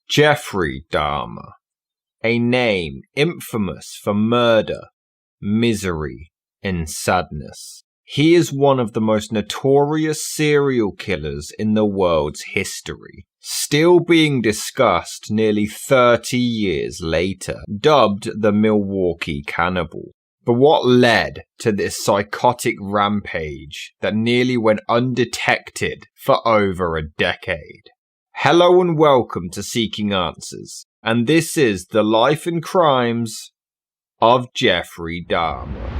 Jeffrey Dahmer, a name infamous for murder, misery, and sadness. He is one of the most notorious serial killers in the world's history, still being discussed nearly 30 years later, dubbed the Milwaukee Cannibal. But what led to this psychotic rampage that nearly went undetected for over a decade? Hello and welcome to Seeking Answers, and this is the life and crimes of Jeffrey Dahmer.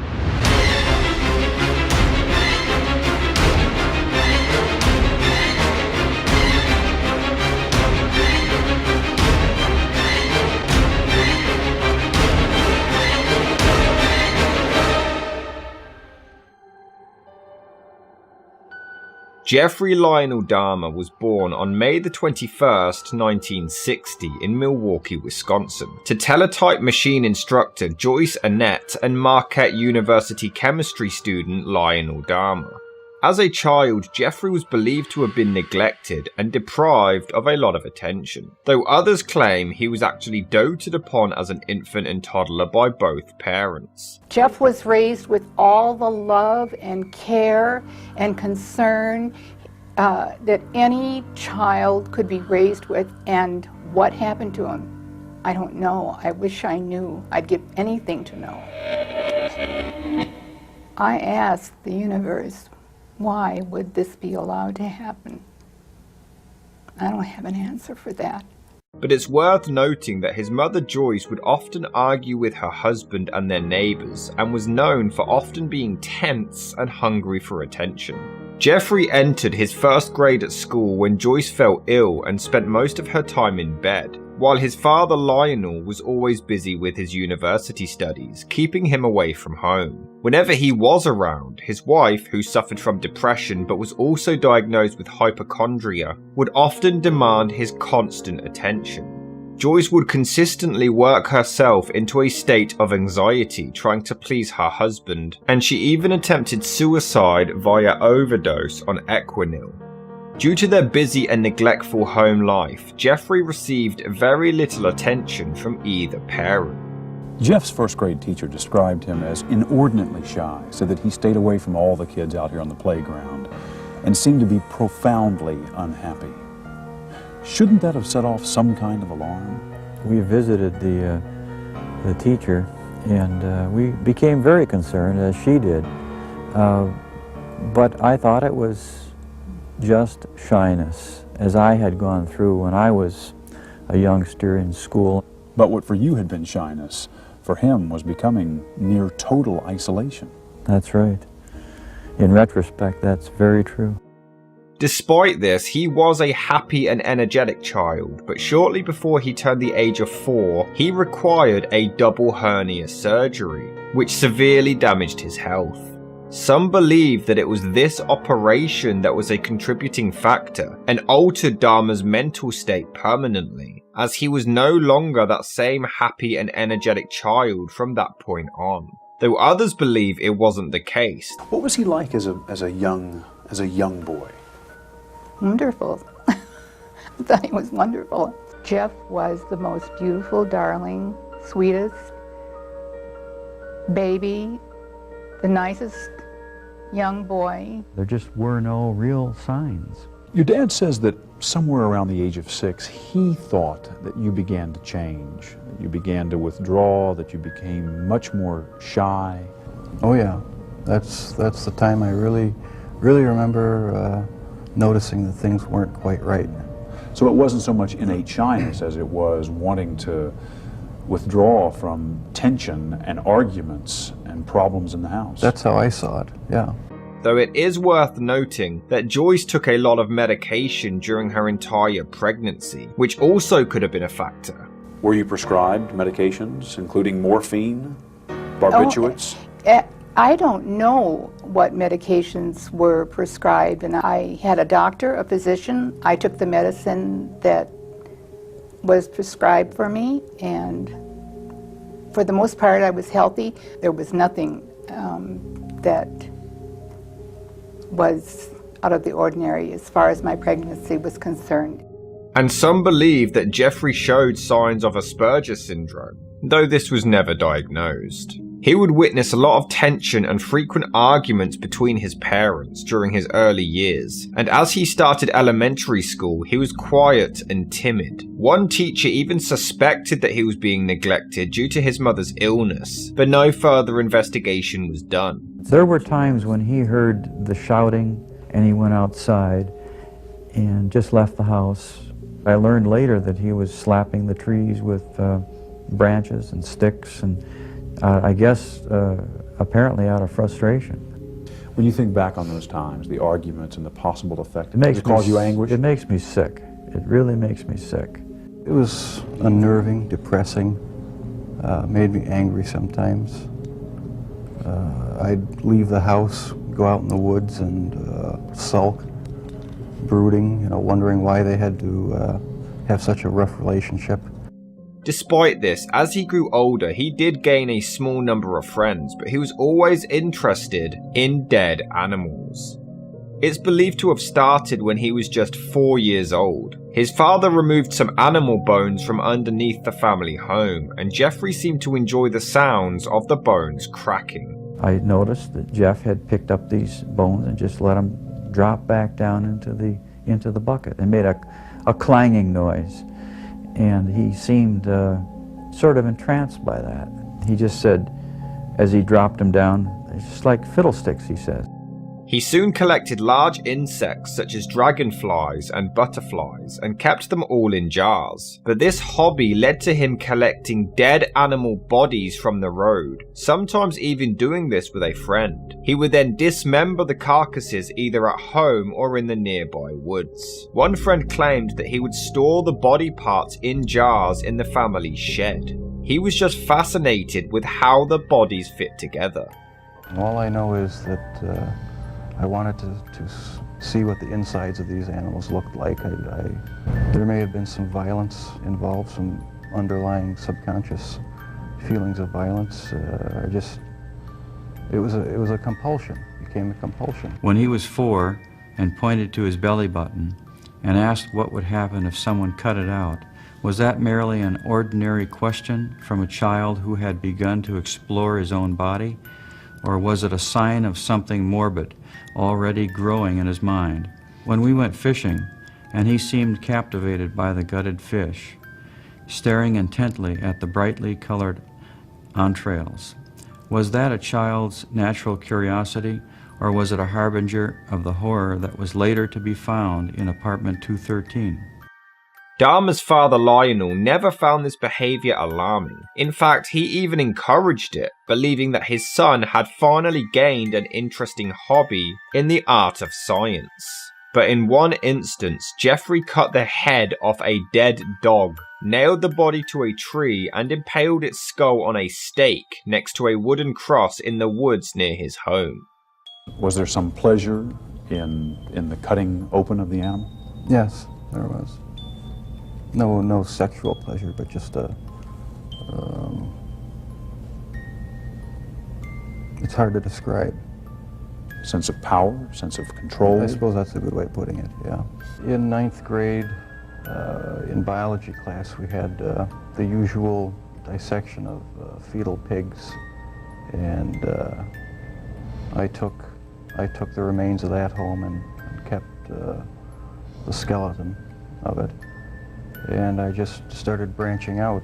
Jeffrey Lionel Dahmer was born on May 21st, 1960 in Milwaukee, Wisconsin, to teletype machine instructor Joyce Annette and Marquette University chemistry student Lionel Dahmer. As a child, Jeffrey was believed to have been neglected and deprived of a lot of attention, though others claim he was actually doted upon as an infant and toddler by both parents. Jeff was raised with all the love and care and concern that any child could be raised with, and what happened to him, I don't know. I wish I knew. I'd give anything to know. I asked the universe, why would this be allowed to happen? I don't have an answer for that. But it's worth noting that his mother Joyce would often argue with her husband and their neighbours, and was known for often being tense and hungry for attention. Jeffrey entered his first grade at school when Joyce fell ill and spent most of her time in bed, while his father Lionel was always busy with his university studies, keeping him away from home. Whenever he was around, his wife, who suffered from depression but was also diagnosed with hypochondria, would often demand his constant attention. Joyce would consistently work herself into a state of anxiety trying to please her husband, and she even attempted suicide via overdose on Equinil. Due to their busy and neglectful home life, Jeffrey received very little attention from either parent. Jeff's first grade teacher described him as inordinately shy, said that he stayed away from all the kids out here on the playground and seemed to be profoundly unhappy. Shouldn't that have set off some kind of alarm? We visited the teacher, and we became very concerned, as she did. But I thought it was just shyness, as I had gone through when I was a youngster in school. But what for you had been shyness, for him was becoming near total isolation. That's right. In retrospect, that's very true. Despite this, he was a happy and energetic child, but shortly before he turned the age of 4, he required a double hernia surgery, which severely damaged his health. Some believe that it was this operation that was a contributing factor and altered Dahmer's mental state permanently, as he was no longer that same happy and energetic child from that point on, though others believe it wasn't the case. What was he like as a young boy? Wonderful. I thought he was wonderful. Jeff was the most beautiful, darling, sweetest baby, the nicest young boy. There just were no real signs. Your dad says that somewhere around the age of 6, he thought that you began to change, that you began to withdraw, that you became much more shy. Oh yeah, that's the time I really remember noticing that things weren't quite right. So it wasn't so much innate shyness as it was wanting to withdraw from tension and arguments and problems in the house. That's how I saw it, yeah. Though it is worth noting that Joyce took a lot of medication during her entire pregnancy, which also could have been a factor. Were you prescribed medications, including morphine, barbiturates? I don't know what medications were prescribed, and I had a doctor, a physician. I took the medicine that was prescribed for me, and for the most part I was healthy. There was nothing that was out of the ordinary as far as my pregnancy was concerned. And some believe that Jeffrey showed signs of Asperger's syndrome, though this was never diagnosed. He would witness a lot of tension and frequent arguments between his parents during his early years, and as he started elementary school, he was quiet and timid. One teacher even suspected that he was being neglected due to his mother's illness, but no further investigation was done. There were times when he heard the shouting and he went outside and just left the house. I learned later that he was slapping the trees with branches and sticks, and I guess apparently out of frustration. When you think back on those times, the arguments and the possible effect, does it cause you anguish? It makes me sick. It really makes me sick. It was unnerving, depressing, made me angry sometimes. I'd leave the house, go out in the woods and sulk, brooding, wondering why they had to have such a rough relationship. Despite this, as he grew older, he did gain a small number of friends, but he was always interested in dead animals. It's believed to have started when he was just 4 years old. His father removed some animal bones from underneath the family home, and Jeffrey seemed to enjoy the sounds of the bones cracking. I noticed that Jeff had picked up these bones and just let them drop back down into the bucket. It made a clanging noise. And he seemed sort of entranced by that. He just said, as he dropped them down, it's just like fiddlesticks, he said. He soon collected large insects such as dragonflies and butterflies and kept them all in jars. But this hobby led to him collecting dead animal bodies from the road, sometimes even doing this with a friend. He would then dismember the carcasses either at home or in the nearby woods. One friend claimed that he would store the body parts in jars in the family's shed. He was just fascinated with how the bodies fit together. All I know is that I wanted to see what the insides of these animals looked like. There may have been some violence involved, some underlying subconscious feelings of violence. It was a compulsion, became a compulsion. When he was 4 and pointed to his belly button and asked what would happen if someone cut it out, was that merely an ordinary question from a child who had begun to explore his own body? Or was it a sign of something morbid already growing in his mind? When we went fishing, and he seemed captivated by the gutted fish, staring intently at the brightly colored entrails, was that a child's natural curiosity, or was it a harbinger of the horror that was later to be found in apartment 213? Dahmer's father Lionel never found this behavior alarming. In fact, he even encouraged it, believing that his son had finally gained an interesting hobby in the art of science. But in one instance, Jeffrey cut the head off a dead dog, nailed the body to a tree, and impaled its skull on a stake next to a wooden cross in the woods near his home. Was there some pleasure in the cutting open of the animal? Yes, there was. No sexual pleasure, but just it's hard to describe. Sense of power, sense of control? I suppose that's a good way of putting it, yeah. In 9th grade, in biology class, we had the usual dissection of fetal pigs, and I took the remains of that home and kept the skeleton of it. And I just started branching out,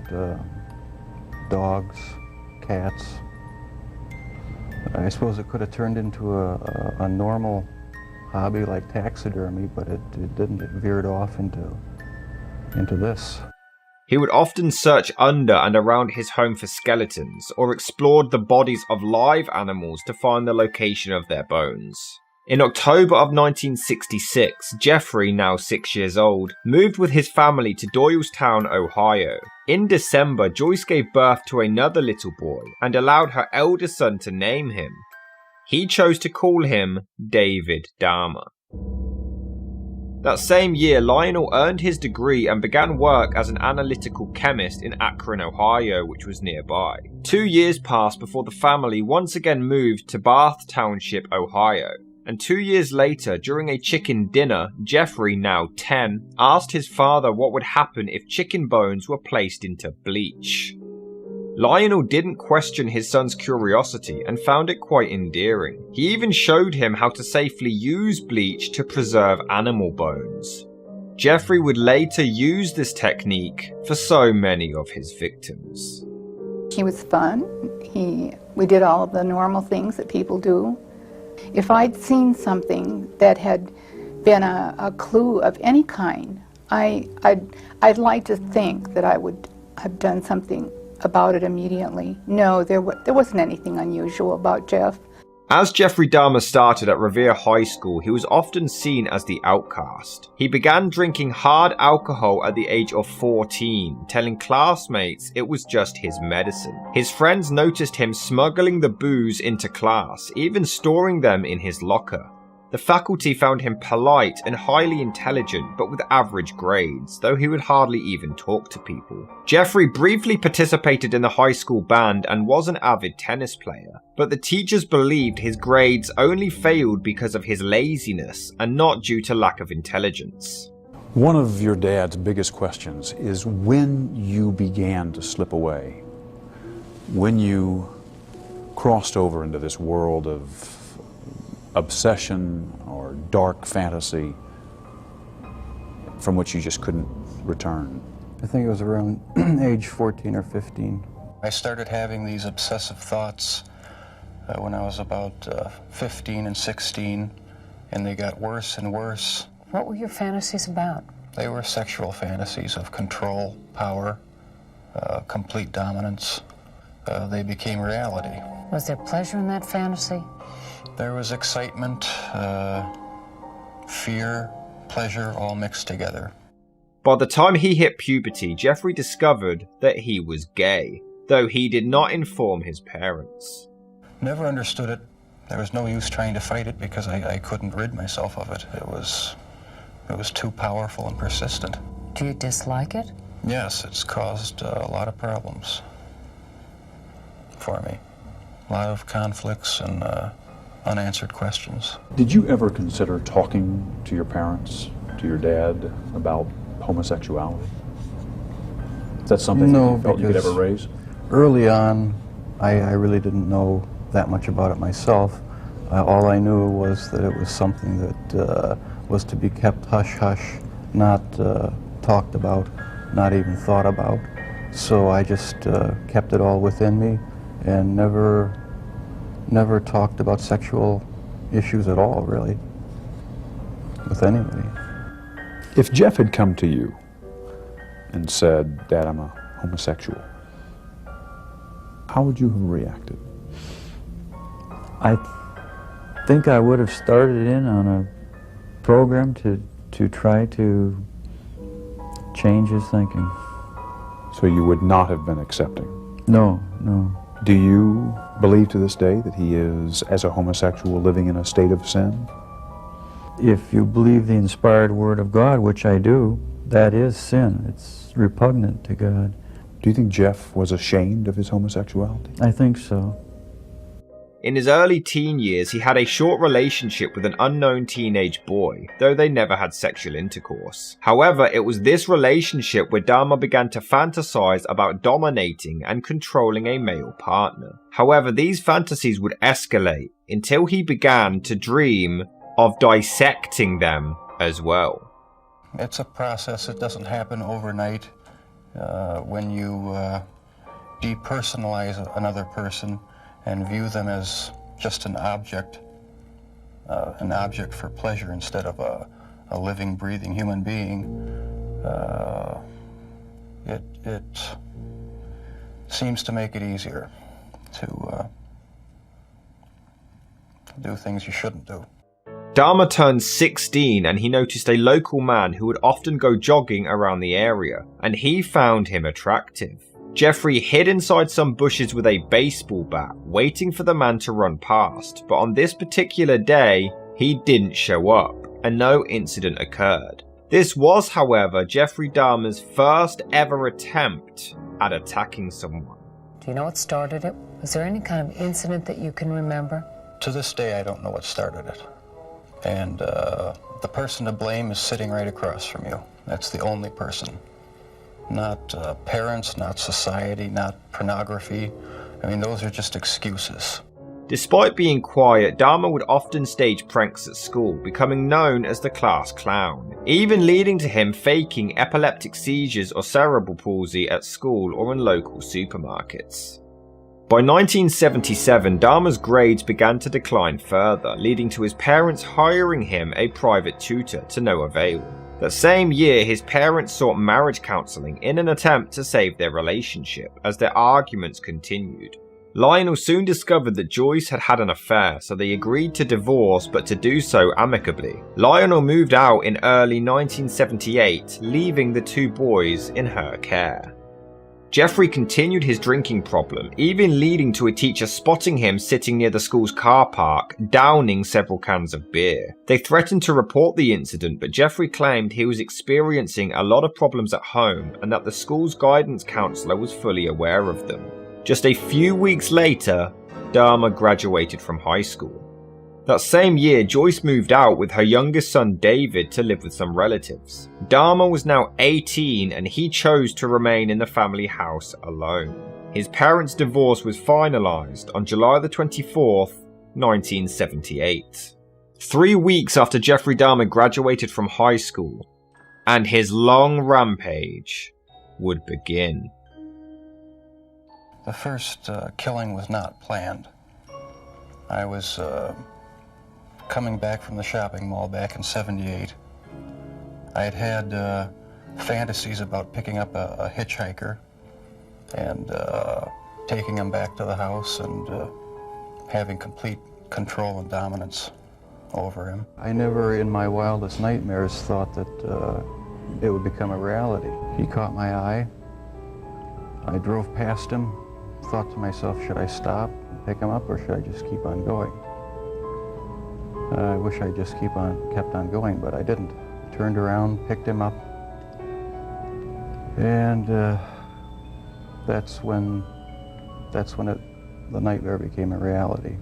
dogs, cats. I suppose it could have turned into a normal hobby like taxidermy, but it didn't. It veered off into this. He would often search under and around his home for skeletons, or explored the bodies of live animals to find the location of their bones. In October of 1966, Jeffrey, now 6 years old, moved with his family to Doylestown, Ohio. In December, Joyce gave birth to another little boy and allowed her eldest son to name him. He chose to call him David Dahmer. That same year, Lionel earned his degree and began work as an analytical chemist in Akron, Ohio, which was nearby. 2 years passed before the family once again moved to Bath Township, Ohio. and 2 years later, during a chicken dinner, Jeffrey, now 10, asked his father what would happen if chicken bones were placed into bleach. Lionel didn't question his son's curiosity and found it quite endearing. He even showed him how to safely use bleach to preserve animal bones. Jeffrey would later use this technique for so many of his victims. He was fun. We did all of the normal things that people do. If I'd seen something that had been a clue of any kind, I'd like to think that I would have done something about it immediately. No, there wasn't anything unusual about Jeff. As Jeffrey Dahmer started at Revere High School, he was often seen as the outcast. He began drinking hard alcohol at the age of 14, telling classmates it was just his medicine. His friends noticed him smuggling the booze into class, even storing them in his locker. The faculty found him polite and highly intelligent, but with average grades, though he would hardly even talk to people. Jeffrey briefly participated in the high school band and was an avid tennis player, but the teachers believed his grades only failed because of his laziness and not due to lack of intelligence. One of your dad's biggest questions is when you began to slip away, when you crossed over into this world of obsession or dark fantasy from which you just couldn't return. I think it was around age 14 or 15. I started having these obsessive thoughts when I was about 15 and 16, and they got worse and worse. What were your fantasies about? They were sexual fantasies of control, power, complete dominance. They became reality. Was there pleasure in that fantasy? There was excitement, fear, pleasure, all mixed together. By the time he hit puberty, Jeffrey discovered that he was gay, though he did not inform his parents. Never understood it. There was no use trying to fight it because I couldn't rid myself of it. It was too powerful and persistent. Do you dislike it? Yes, it's caused a lot of problems for me. A lot of conflicts and unanswered questions. Did you ever consider talking to your parents, to your dad, about homosexuality? Is that something that you felt you could ever raise? Early on, I really didn't know that much about it myself. All I knew was that it was something that was to be kept hush-hush, not talked about, not even thought about. So I just kept it all within me and never talked about sexual issues at all, really, with anybody. If Jeff had come to you and said, "Dad, I'm a homosexual," how would you have reacted? I think I would have started in on a program to try to change his thinking. So you would not have been accepting? No. Do you believe to this day that he is, as a homosexual, living in a state of sin? If you believe the inspired word of God, which I do, that is sin. It's repugnant to God. Do you think Jeff was ashamed of his homosexuality? I think so. In his early teen years, he had a short relationship with an unknown teenage boy, though they never had sexual intercourse. However, it was this relationship where Dahmer began to fantasize about dominating and controlling a male partner. However, these fantasies would escalate until he began to dream of dissecting them as well. It's a process. It doesn't happen overnight. When you depersonalize another person and view them as just an object for pleasure instead of a living, breathing human being, it seems to make it easier to do things you shouldn't do. Dahmer turned 16 and he noticed a local man who would often go jogging around the area, and he found him attractive. Jeffrey hid inside some bushes with a baseball bat, waiting for the man to run past, but on this particular day, he didn't show up, and no incident occurred. This was, however, Jeffrey Dahmer's first ever attempt at attacking someone. Do you know what started it? Was there any kind of incident that you can remember? To this day, I don't know what started it. And the person to blame is sitting right across from you. That's the only person. Not parents, not society, not pornography. I mean, those are just excuses. Despite being quiet, Dahmer would often stage pranks at school, becoming known as the class clown, even leading to him faking epileptic seizures or cerebral palsy at school or in local supermarkets. By 1977, Dahmer's grades began to decline further, leading to his parents hiring him a private tutor to no avail. That same year, his parents sought marriage counselling in an attempt to save their relationship, as their arguments continued. Lionel soon discovered that Joyce had had an affair, so they agreed to divorce, but to do so amicably. Lionel moved out in early 1978, leaving the two boys in her care. Jeffrey continued his drinking problem, even leading to a teacher spotting him sitting near the school's car park, downing several cans of beer. They threatened to report the incident, but Jeffrey claimed he was experiencing a lot of problems at home and that the school's guidance counselor was fully aware of them. Just a few weeks later, Dahmer graduated from high school. That same year, Joyce moved out with her youngest son David to live with some relatives. Dahmer was now 18 and he chose to remain in the family house alone. His parents' divorce was finalized on July the 24th, 1978. 3 weeks after Jeffrey Dahmer graduated from high school, and his long rampage would begin. The first killing was not planned. I was coming back from the shopping mall back in '78. I had had fantasies about picking up a hitchhiker and taking him back to the house and having complete control and dominance over him. I never in my wildest nightmares thought that it would become a reality. He caught my eye. I drove past him, thought to myself, should I stop and pick him up or should I just keep on going? I wish I just kept on going, but I didn't. Turned around, picked him up, and that's when the nightmare became a reality.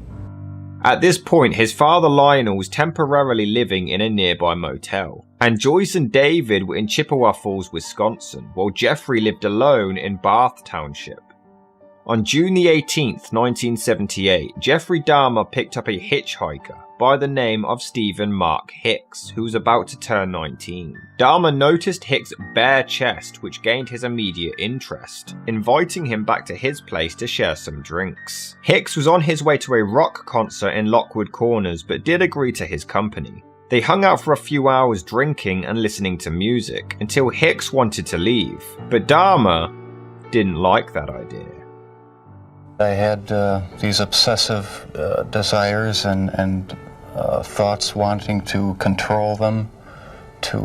At this point, his father Lionel was temporarily living in a nearby motel, and Joyce and David were in Chippewa Falls, Wisconsin, while Jeffrey lived alone in Bath Township. On June the 18th, 1978, Jeffrey Dahmer picked up a hitchhiker by the name of Stephen Mark Hicks, who was about to turn 19. Dahmer noticed Hicks' bare chest, which gained his immediate interest, inviting him back to his place to share some drinks. Hicks was on his way to a rock concert in Lockwood Corners, but did agree to his company. They hung out for a few hours drinking and listening to music, until Hicks wanted to leave, but Dahmer didn't like that idea. I had these obsessive desires and thoughts wanting to control them, to,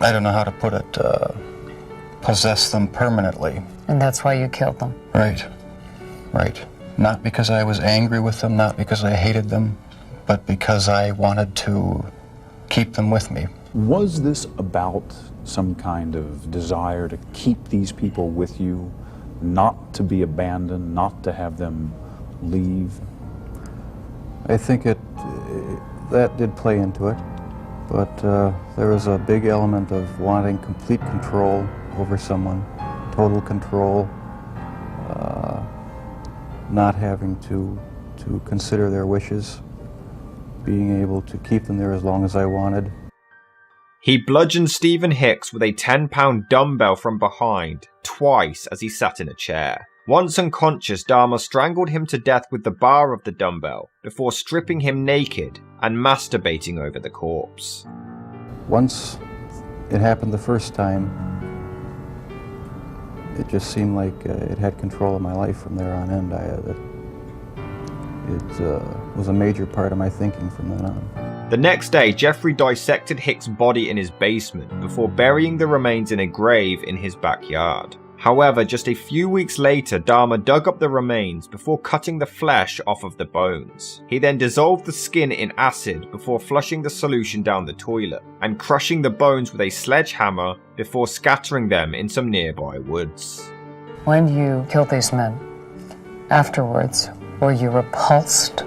I don't know how to put it, possess them permanently. And that's why you killed them? Right. Not because I was angry with them, not because I hated them, but because I wanted to keep them with me. Was this about some kind of desire to keep these people with you, not to be abandoned, not to have them leave? I think that did play into it, but there was a big element of wanting complete control over someone, total control, not having to consider their wishes, being able to keep them there as long as I wanted. He bludgeoned Stephen Hicks with a 10-pound dumbbell from behind, twice as he sat in a chair. Once unconscious, Dahmer strangled him to death with the bar of the dumbbell, before stripping him naked and masturbating over the corpse. Once it happened the first time, it just seemed like it had control of my life from there on end. It was a major part of my thinking from then on. The next day, Jeffrey dissected Hicks' body in his basement before burying the remains in a grave in his backyard. However, just a few weeks later, Dahmer dug up the remains before cutting the flesh off of the bones. He then dissolved the skin in acid before flushing the solution down the toilet and crushing the bones with a sledgehammer before scattering them in some nearby woods. When you killed these men, afterwards, were you repulsed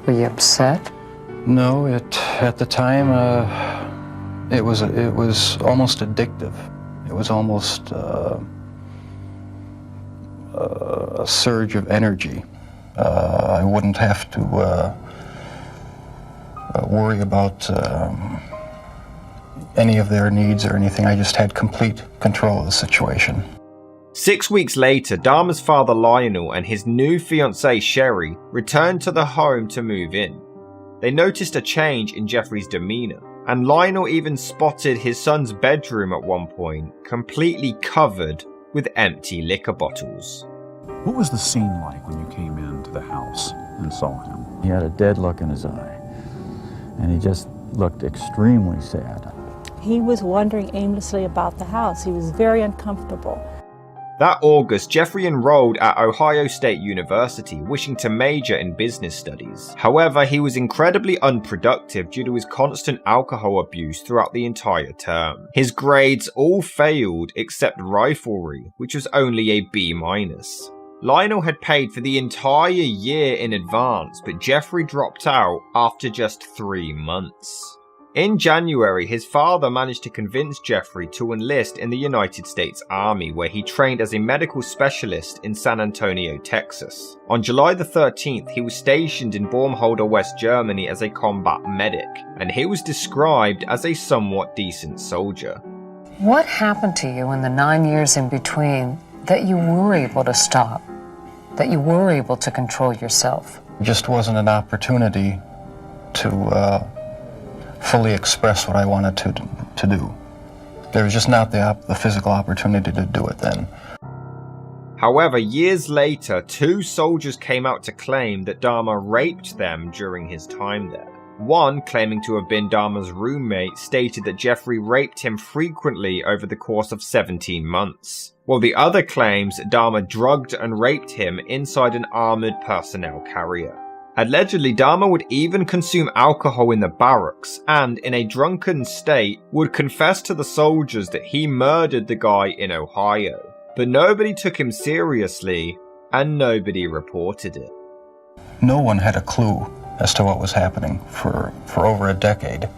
Were you upset? No, at the time, it was almost addictive. It was almost a surge of energy. I wouldn't have to worry about any of their needs or anything. I just had complete control of the situation. 6 weeks later, Dahmer's father Lionel and his new fiancée Sherry returned to the home to move in. They noticed a change in Jeffrey's demeanor, and Lionel even spotted his son's bedroom at one point completely covered with empty liquor bottles. What was the scene like when you came into the house and saw him? He had a dead look in his eye, and he just looked extremely sad. He was wandering aimlessly about the house. He was very uncomfortable. That August, Jeffrey enrolled at Ohio State University, wishing to major in business studies. However, he was incredibly unproductive due to his constant alcohol abuse throughout the entire term. His grades all failed except riflery, which was only a B-. Lionel had paid for the entire year in advance, but Jeffrey dropped out after just 3 months. In January, his father managed to convince Jeffrey to enlist in the United States Army, where he trained as a medical specialist in San Antonio, Texas. On July the 13th, he was stationed in Baumholder, West Germany as a combat medic, and he was described as a somewhat decent soldier. What happened to you in the 9 years in between that you were able to stop, that you were able to control yourself? It just wasn't an opportunity to fully express what I wanted to do. There was just not the physical opportunity to do it then. However, years later, 2 soldiers came out to claim that Dahmer raped them during his time there. One, claiming to have been Dahmer's roommate, stated that Jeffrey raped him frequently over the course of 17 months, while the other claims Dahmer drugged and raped him inside an armoured personnel carrier. Allegedly, Dahmer would even consume alcohol in the barracks and, in a drunken state, would confess to the soldiers that he murdered the guy in Ohio. But nobody took him seriously, and nobody reported it. No one had a clue as to what was happening for over a decade.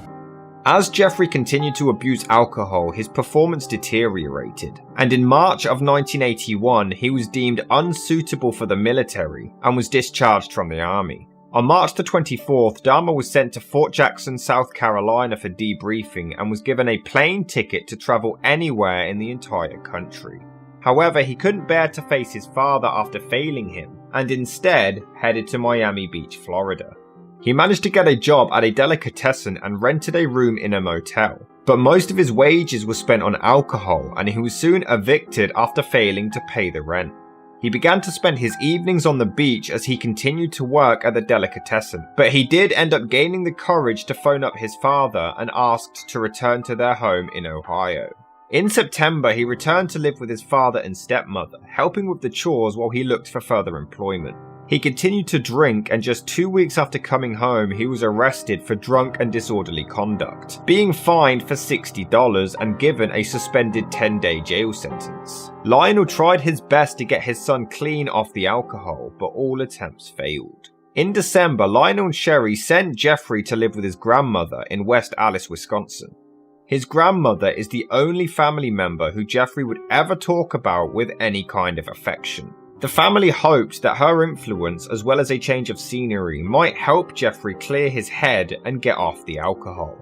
As Jeffrey continued to abuse alcohol, his performance deteriorated, and in March of 1981, he was deemed unsuitable for the military and was discharged from the army. On March the 24th, Dahmer was sent to Fort Jackson, South Carolina for debriefing and was given a plane ticket to travel anywhere in the entire country. However, he couldn't bear to face his father after failing him, and instead headed to Miami Beach, Florida. He managed to get a job at a delicatessen and rented a room in a motel, but most of his wages were spent on alcohol, and he was soon evicted after failing to pay the rent. He began to spend his evenings on the beach as he continued to work at the delicatessen, but he did end up gaining the courage to phone up his father and asked to return to their home in Ohio. In September, he returned to live with his father and stepmother, helping with the chores while he looked for further employment. He continued to drink, and just 2 weeks after coming home, he was arrested for drunk and disorderly conduct, being fined for $60 and given a suspended 10-day jail sentence. Lionel tried his best to get his son clean off the alcohol, but all attempts failed. In December, Lionel and Sherry sent Jeffrey to live with his grandmother in West Allis, Wisconsin. His grandmother is the only family member who Jeffrey would ever talk about with any kind of affection. The family hoped that her influence, as well as a change of scenery, might help Jeffrey clear his head and get off the alcohol.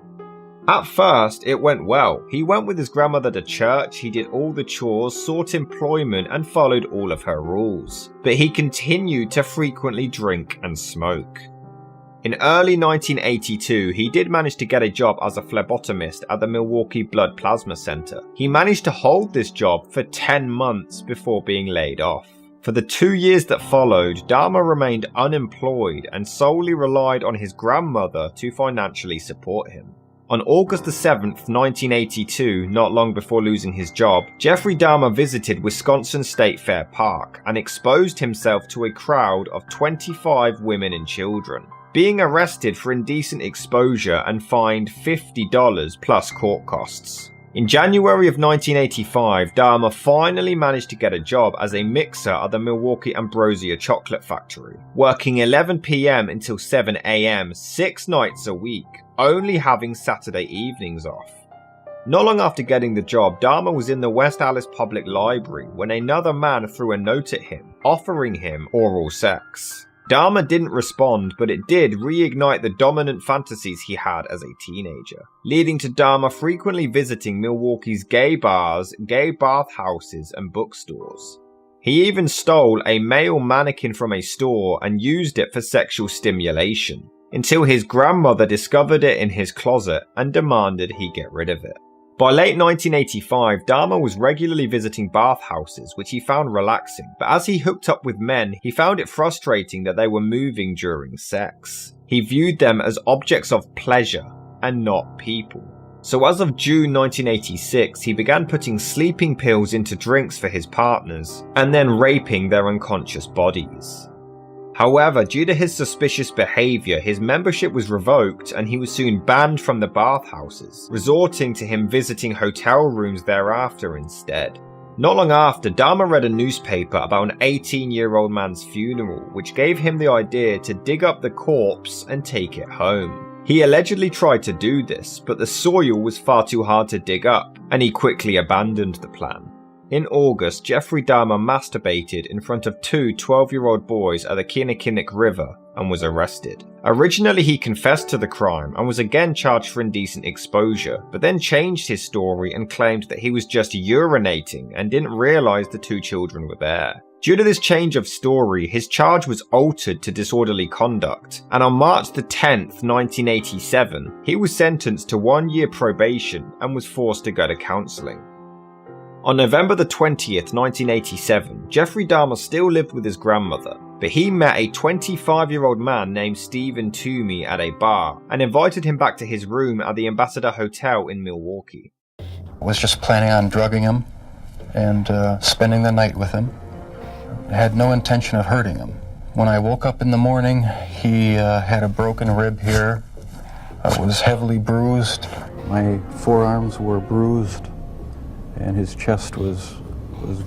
At first, it went well. He went with his grandmother to church, he did all the chores, sought employment, and followed all of her rules. But he continued to frequently drink and smoke. In early 1982, he did manage to get a job as a phlebotomist at the Milwaukee Blood Plasma Center. He managed to hold this job for 10 months before being laid off. For the 2 years that followed, Dahmer remained unemployed and solely relied on his grandmother to financially support him. On August 7, 1982, not long before losing his job, Jeffrey Dahmer visited Wisconsin State Fair Park and exposed himself to a crowd of 25 women and children, being arrested for indecent exposure and fined $50 plus court costs. In January of 1985, Dahmer finally managed to get a job as a mixer at the Milwaukee Ambrosia Chocolate Factory, working 11 p.m. until 7 a.m. 6 nights a week, only having Saturday evenings off. Not long after getting the job, Dahmer was in the West Allis Public Library when another man threw a note at him, offering him oral sex. Dahmer didn't respond, but it did reignite the dominant fantasies he had as a teenager, leading to Dahmer frequently visiting Milwaukee's gay bars, gay bathhouses, and bookstores. He even stole a male mannequin from a store and used it for sexual stimulation, until his grandmother discovered it in his closet and demanded he get rid of it. By late 1985, Dahmer was regularly visiting bathhouses, which he found relaxing, but as he hooked up with men, he found it frustrating that they were moving during sex. He viewed them as objects of pleasure and not people. So as of June 1986, he began putting sleeping pills into drinks for his partners, and then raping their unconscious bodies. However, due to his suspicious behaviour, his membership was revoked and he was soon banned from the bathhouses, resorting to him visiting hotel rooms thereafter instead. Not long after, Dahmer read a newspaper about an 18-year-old man's funeral, which gave him the idea to dig up the corpse and take it home. He allegedly tried to do this, but the soil was far too hard to dig up, and he quickly abandoned the plan. In August, Jeffrey Dahmer masturbated in front of two 12-year-old boys at the Kinnickinnic River and was arrested. Originally, he confessed to the crime and was again charged for indecent exposure, but then changed his story and claimed that he was just urinating and didn't realise the two children were there. Due to this change of story, his charge was altered to disorderly conduct, and on March the 10th, 1987, he was sentenced to 1 year probation and was forced to go to counselling. On November the 20th, 1987, Jeffrey Dahmer still lived with his grandmother, but he met a 25-year-old man named Stephen Toomey at a bar and invited him back to his room at the Ambassador Hotel in Milwaukee. I was just planning on drugging him and spending the night with him. I had no intention of hurting him. When I woke up in the morning, he had a broken rib here. I was heavily bruised. My forearms were bruised, and his chest was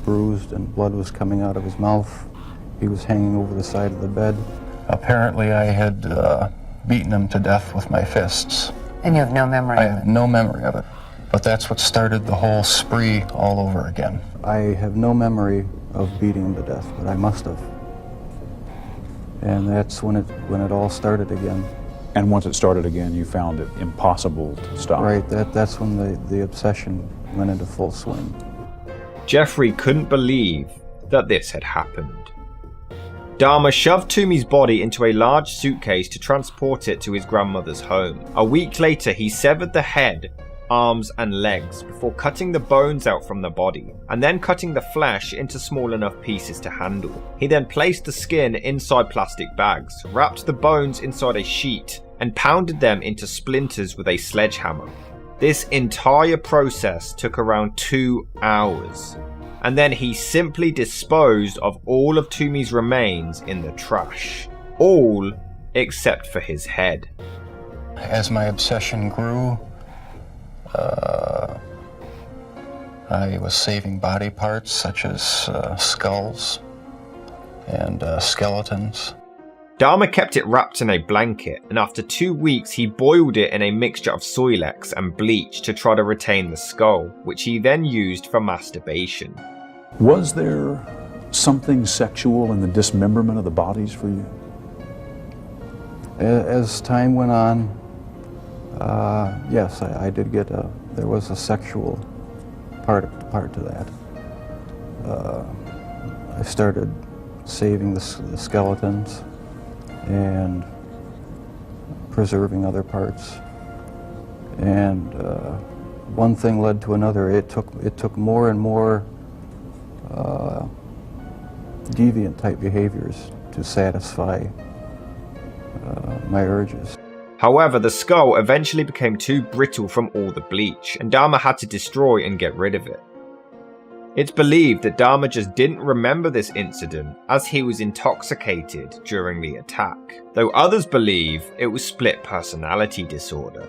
bruised, and blood was coming out of his mouth. He was hanging over the side of the bed. Apparently I had beaten him to death with my fists. And you have no memory I of it? have no memory of it. But that's what started the whole spree all over again. I have no memory of beating him to death, but I must have. And that's when it all started again. And once it started again, you found it impossible to stop. Right, that's when the obsession went into full swing. Jeffrey couldn't believe that this had happened. Dahmer shoved Toomey's body into a large suitcase to transport it to his grandmother's home. A week later, he severed the head, arms and legs before cutting the bones out from the body, and then cutting the flesh into small enough pieces to handle. He then placed the skin inside plastic bags, wrapped the bones inside a sheet, and pounded them into splinters with a sledgehammer. This entire process took around 2 hours, and then he simply disposed of all of Toomey's remains in the trash. All except for his head. As my obsession grew, I was saving body parts such as skulls and skeletons. Dahmer kept it wrapped in a blanket, and after 2 weeks he boiled it in a mixture of Soilex and bleach to try to retain the skull, which he then used for masturbation. Was there something sexual in the dismemberment of the bodies for you? As time went on, yes, I did get there was a sexual part to that. I started saving the skeletons and preserving other parts, and one thing led to another. It took more and more deviant type behaviors to satisfy my urges. However, the skull eventually became too brittle from all the bleach, and Dahmer had to destroy and get rid of it. It's believed that Dahmer just didn't remember this incident as he was intoxicated during the attack, though others believe it was split personality disorder.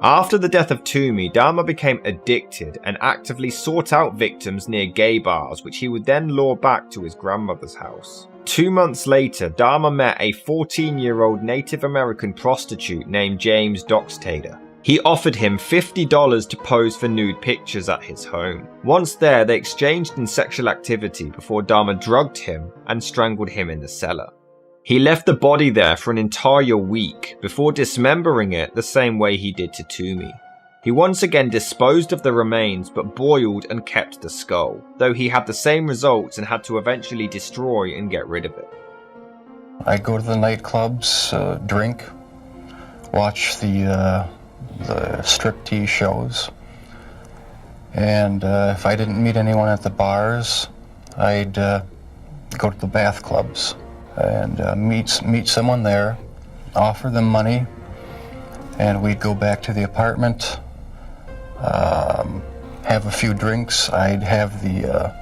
After the death of Toomey, Dahmer became addicted and actively sought out victims near gay bars, which he would then lure back to his grandmother's house. 2 months later, Dahmer met a 14-year-old Native American prostitute named James Doxtader. He offered him $50 to pose for nude pictures at his home. Once there, they exchanged in sexual activity before Dahmer drugged him and strangled him in the cellar. He left the body there for an entire week before dismembering it the same way he did to Toomey. He once again disposed of the remains but boiled and kept the skull, though he had the same results and had to eventually destroy and get rid of it. I'd go to the nightclubs, drink, watch the striptease shows, and if I didn't meet anyone at the bars, I'd go to the bath clubs and meet someone there, offer them money, and we'd go back to the apartment, have a few drinks. I'd have the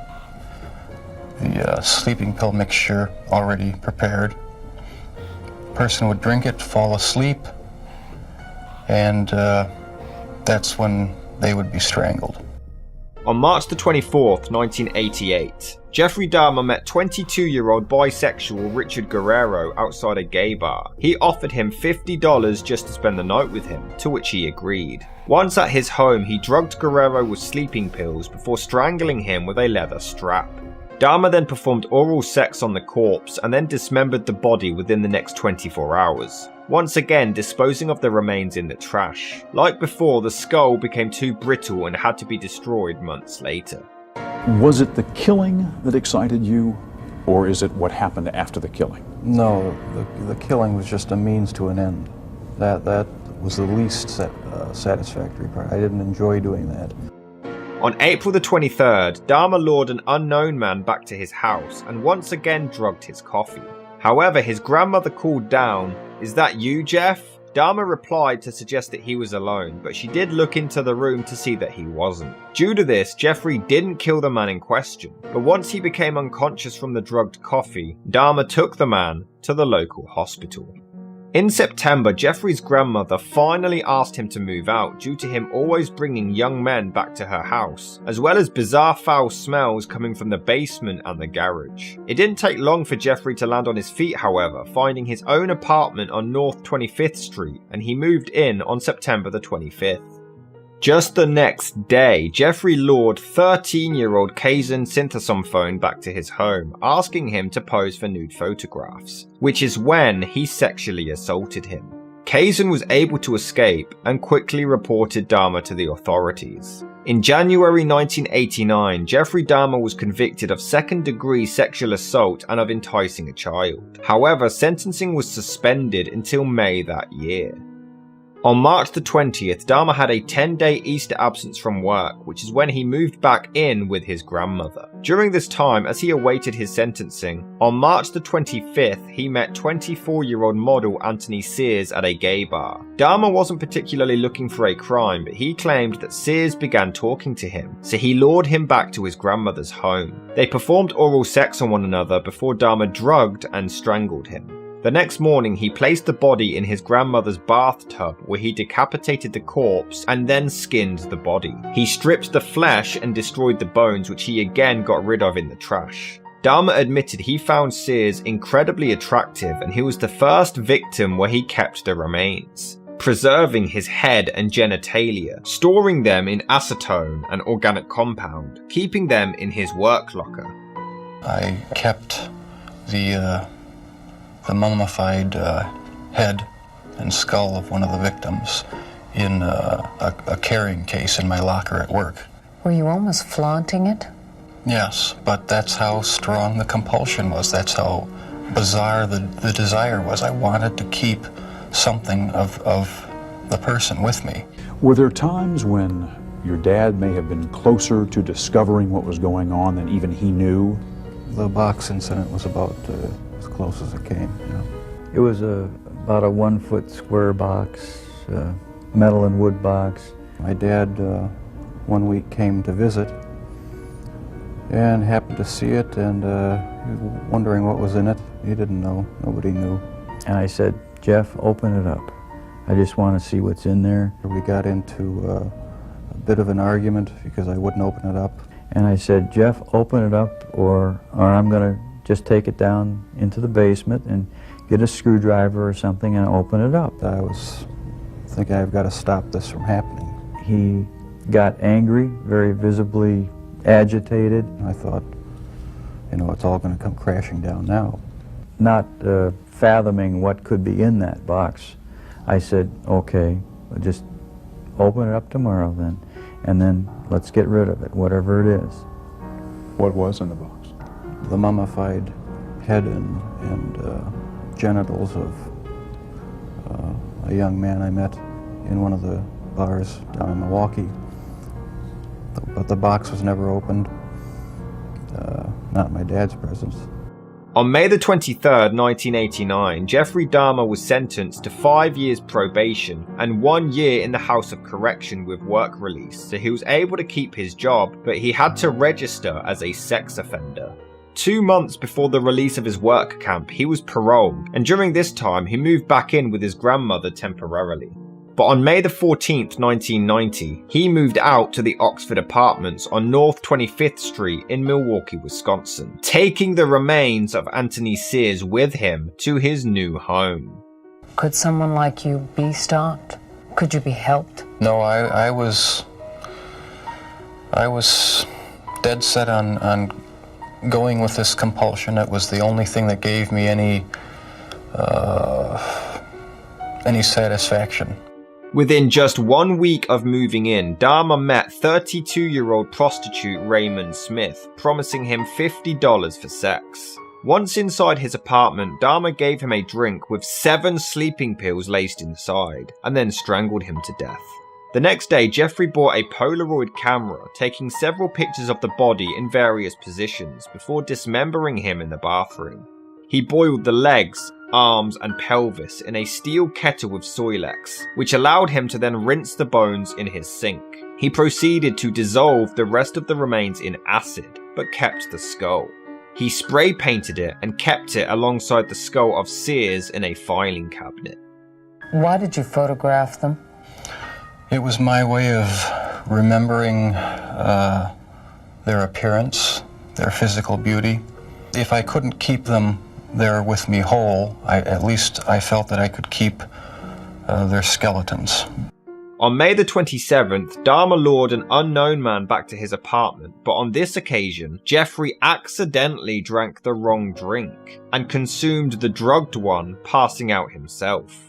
sleeping pill mixture already prepared. Person would drink it, fall asleep, and that's when they would be strangled. On March the 24th, 1988, Jeffrey Dahmer met 22-year-old bisexual Richard Guerrero outside a gay bar. He offered him $50 just to spend the night with him, to which he agreed. Once at his home, he drugged Guerrero with sleeping pills before strangling him with a leather strap. Dahmer then performed oral sex on the corpse and then dismembered the body within the next 24 hours. Once again disposing of the remains in the trash. Like before, the skull became too brittle and had to be destroyed months later. Was it the killing that excited you, or is it what happened after the killing? No, the killing was just a means to an end. That was the least satisfactory part. I didn't enjoy doing that. On April the 23rd, Dahmer lured an unknown man back to his house and once again drugged his coffee. However, his grandmother called down, "Is that you, Jeff?" Dahmer replied to suggest that he was alone, but she did look into the room to see that he wasn't. Due to this, Jeffrey didn't kill the man in question, but once he became unconscious from the drugged coffee, Dahmer took the man to the local hospital. In September, Jeffrey's grandmother finally asked him to move out due to him always bringing young men back to her house, as well as bizarre foul smells coming from the basement and the garage. It didn't take long for Jeffrey to land on his feet, however, finding his own apartment on North 25th Street, and he moved in on September the 25th. Just the next day, Jeffrey lured 13-year-old Kazan Synthesophone back to his home, asking him to pose for nude photographs, which is when he sexually assaulted him. Kazan was able to escape and quickly reported Dahmer to the authorities. In January 1989, Jeffrey Dahmer was convicted of second-degree sexual assault and of enticing a child. However, sentencing was suspended until May that year. On March the 20th, Dahmer had a 10-day Easter absence from work, which is when he moved back in with his grandmother. During this time, as he awaited his sentencing, on March the 25th, he met 24-year-old model Anthony Sears at a gay bar. Dahmer wasn't particularly looking for a crime, but he claimed that Sears began talking to him, so he lured him back to his grandmother's home. They performed oral sex on one another before Dahmer drugged and strangled him. The next morning, he placed the body in his grandmother's bathtub where he decapitated the corpse and then skinned the body. He stripped the flesh and destroyed the bones, which he again got rid of in the trash. Dahmer admitted he found Sears incredibly attractive and he was the first victim where he kept the remains, preserving his head and genitalia, storing them in acetone, an organic compound, keeping them in his work locker. I kept the mummified head and skull of one of the victims in a carrying case in my locker at work. Were you almost flaunting it? Yes, but that's how strong the compulsion was. That's how bizarre the desire was. I wanted to keep something of the person with me. Were there times when your dad may have been closer to discovering what was going on than even he knew? The box incident was about as close as it came. Yeah. It was about a 1-foot square box, metal and wood box. My dad one week came to visit and happened to see it, and he was wondering what was in it. He didn't know. Nobody knew. And I said, "Jeff, open it up." I just want to see what's in there. We got into a bit of an argument because I wouldn't open it up. And I said, Jeff, open it up or I'm going to just take it down into the basement and get a screwdriver or something and open it up. I was thinking I've got to stop this from happening. He got angry, very visibly agitated. I thought, it's all going to come crashing down now. Not fathoming what could be in that box, I said, okay, we'll just open it up tomorrow then, and then let's get rid of it, whatever it is. What was in the box? The mummified head and genitals of a young man I met in one of the bars down in Milwaukee. But the box was never opened, not in my dad's presence. On May the 23rd, 1989, Jeffrey Dahmer was sentenced to 5 years probation and 1 year in the House of Correction with work release, so he was able to keep his job, but he had to register as a sex offender. 2 months before the release of his work camp, he was paroled, and during this time he moved back in with his grandmother temporarily. But on May the 14th, 1990, he moved out to the Oxford Apartments on North 25th Street in Milwaukee, Wisconsin, taking the remains of Anthony Sears with him to his new home. Could someone like you be stopped? Could you be helped? No, I was dead set on going with this compulsion. It was the only thing that gave me any satisfaction. Within just 1 week of moving in, Dahmer met 32-year-old prostitute Raymond Smith, promising him $50 for sex. Once inside his apartment, Dahmer gave him a drink with 7 sleeping pills laced inside, and then strangled him to death. The next day, Jeffrey bought a Polaroid camera, taking several pictures of the body in various positions before dismembering him in the bathroom. He boiled the legs, arms and pelvis in a steel kettle with Soilex, which allowed him to then rinse the bones in his sink. He proceeded to dissolve the rest of the remains in acid, but kept the skull. He spray painted it and kept it alongside the skull of Sears in a filing cabinet. Why did you photograph them? It was my way of remembering their appearance, their physical beauty. If I couldn't keep them there with me whole, at least I felt that I could keep their skeletons. On May the 27th, Dahmer lured an unknown man back to his apartment, but on this occasion, Jeffrey accidentally drank the wrong drink and consumed the drugged one, passing out himself.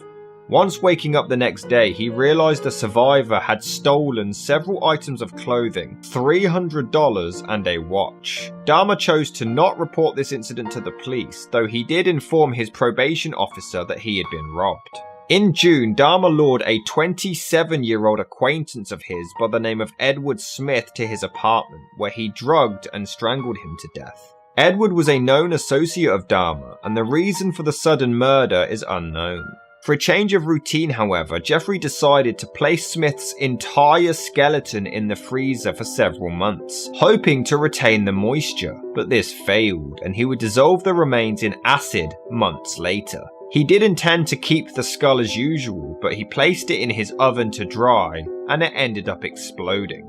Once waking up the next day, he realized the survivor had stolen several items of clothing, $300 and a watch. Dahmer chose to not report this incident to the police, though he did inform his probation officer that he had been robbed. In June, Dahmer lured a 27-year-old acquaintance of his by the name of Edward Smith to his apartment, where he drugged and strangled him to death. Edward was a known associate of Dahmer, and the reason for the sudden murder is unknown. For a change of routine, however, Jeffrey decided to place Smith's entire skeleton in the freezer for several months, hoping to retain the moisture, but this failed, and he would dissolve the remains in acid months later. He did intend to keep the skull as usual, but he placed it in his oven to dry, and it ended up exploding.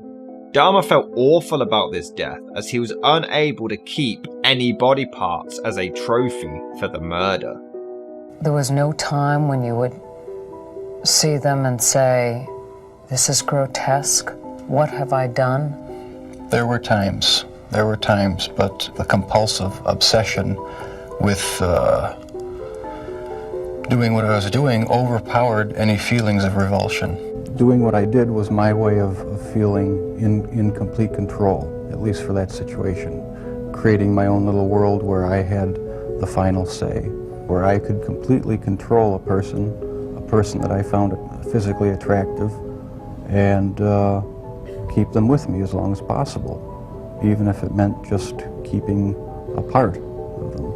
Dahmer felt awful about this death, as he was unable to keep any body parts as a trophy for the murder. There was no time when you would see them and say, "This is grotesque. What have I done?" There were times, but the compulsive obsession with doing what I was doing overpowered any feelings of revulsion. Doing what I did was my way of feeling in complete control, at least for that situation. Creating my own little world where I had the final say, where I could completely control a person that I found physically attractive, and keep them with me as long as possible, even if it meant just keeping a part of them.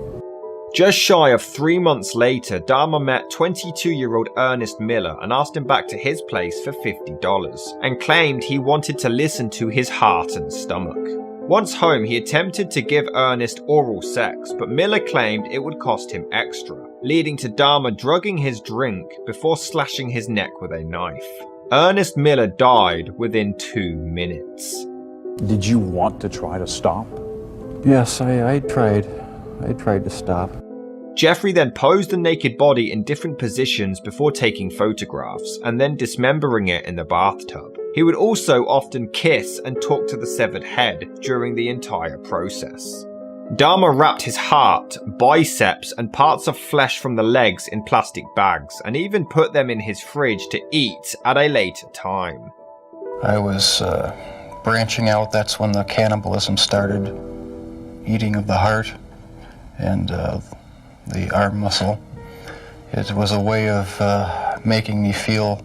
Just shy of 3 months later, Dahmer met 22-year-old Ernest Miller and asked him back to his place for $50, and claimed he wanted to listen to his heart and stomach. Once home, he attempted to give Ernest oral sex, but Miller claimed it would cost him extra, leading to Dahmer drugging his drink before slashing his neck with a knife. Ernest Miller died within 2 minutes. Did you want to try to stop? Yes, I tried. I tried to stop. Jeffrey then posed the naked body in different positions before taking photographs and then dismembering it in the bathtub. He would also often kiss and talk to the severed head during the entire process. Dahmer wrapped his heart, biceps, and parts of flesh from the legs in plastic bags and even put them in his fridge to eat at a later time. I was branching out. That's when the cannibalism started, eating of the heart and the arm muscle. It was a way of making me feel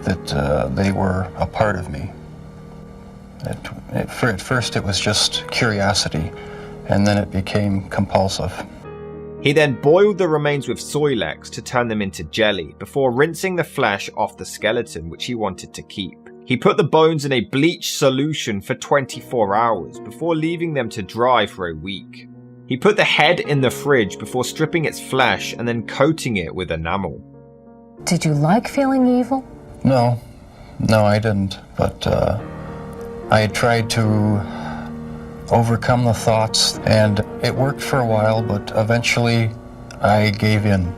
that they were a part of me. At first it was just curiosity, and then it became compulsive. He then boiled the remains with Soilex to turn them into jelly before rinsing the flesh off the skeleton, which he wanted to keep. He put the bones in a bleach solution for 24 hours before leaving them to dry for a week. He put the head in the fridge before stripping its flesh and then coating it with enamel. Did you like feeling evil? No, I didn't, but I had tried to overcome the thoughts, and it worked for a while, but eventually I gave in.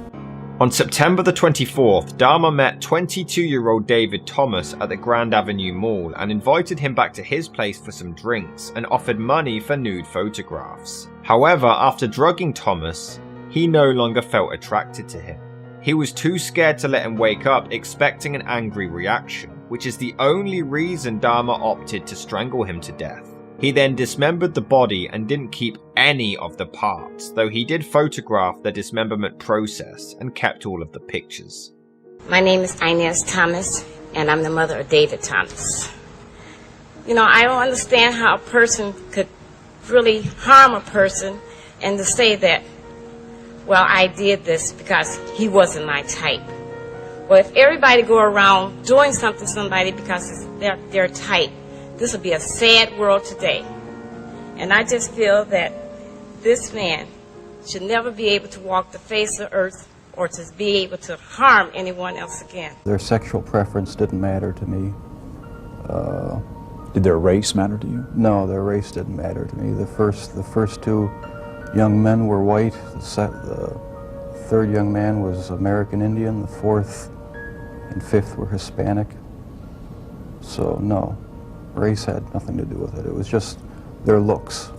On September the 24th, Dahmer met 22-year-old David Thomas at the Grand Avenue Mall and invited him back to his place for some drinks and offered money for nude photographs. However, after drugging Thomas, he no longer felt attracted to him. He was too scared to let him wake up, expecting an angry reaction, which is the only reason Dahmer opted to strangle him to death. He then dismembered the body and didn't keep any of the parts, though he did photograph the dismemberment process and kept all of the pictures. My name is Inez Thomas, and I'm the mother of David Thomas. You know, I don't understand how a person could really harm a person and to say that, well, I did this because he wasn't my type. Well, if everybody go around doing something to somebody because they're type, this would be a sad world today. And I just feel that this man should never be able to walk the face of earth or to be able to harm anyone else again. Their sexual preference didn't matter to me. Did their race matter to you? No, their race didn't matter to me. The first two young men were white. The third young man was American Indian. The fourth and fifth were Hispanic. So no, race had nothing to do with it. It was just their looks.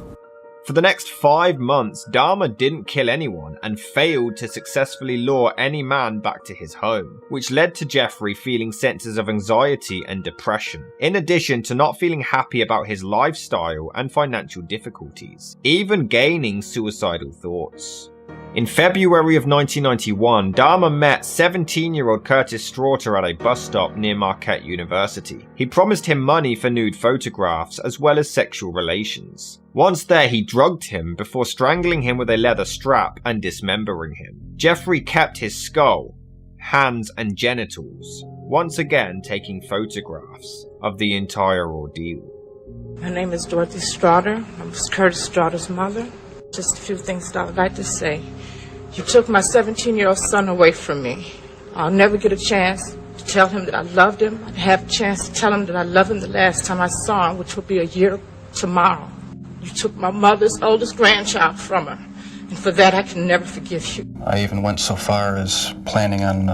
For the next 5 months, Dahmer didn't kill anyone and failed to successfully lure any man back to his home, which led to Jeffrey feeling senses of anxiety and depression, in addition to not feeling happy about his lifestyle and financial difficulties, even gaining suicidal thoughts. In February of 1991, Dahmer met 17-year-old Curtis Straughter at a bus stop near Marquette University. He promised him money for nude photographs as well as sexual relations. Once there, he drugged him before strangling him with a leather strap and dismembering him. Jeffrey kept his skull, hands, and genitals, once again taking photographs of the entire ordeal. My name is Dorothy Straughter. I'm Curtis Straughter's mother. Just a few things that I would like to say. You took my 17-year-old son away from me. I'll never get a chance to tell him that I loved him. I'd have a chance to tell him that I loved him the last time I saw him, which will be a year tomorrow. You took my mother's oldest grandchild from her, and for that I can never forgive you. I even went so far as planning on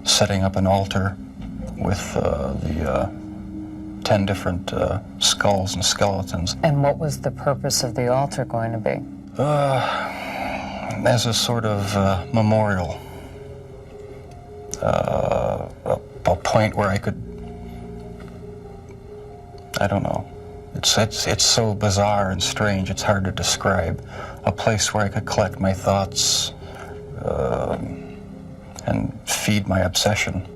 setting up an altar with the 10 different skulls and skeletons. And what was the purpose of the altar going to be? As a sort of memorial. A point where I could, I don't know. It's so bizarre and strange, it's hard to describe. A place where I could collect my thoughts and feed my obsession.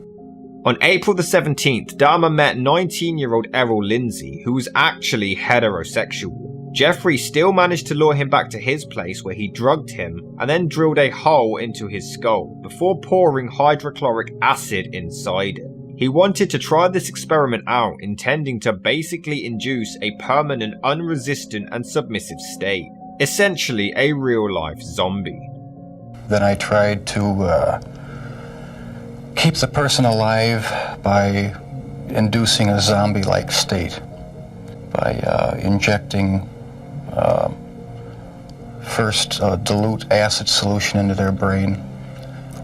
On April the 17th, Dahmer met 19-year-old Errol Lindsay, who was actually heterosexual. Jeffrey still managed to lure him back to his place where he drugged him and then drilled a hole into his skull before pouring hydrochloric acid inside it. He wanted to try this experiment out, intending to basically induce a permanent, unresistant and submissive state. Essentially a real-life zombie. Then I tried to keep the person alive by inducing a zombie-like state, by injecting first dilute acid solution into their brain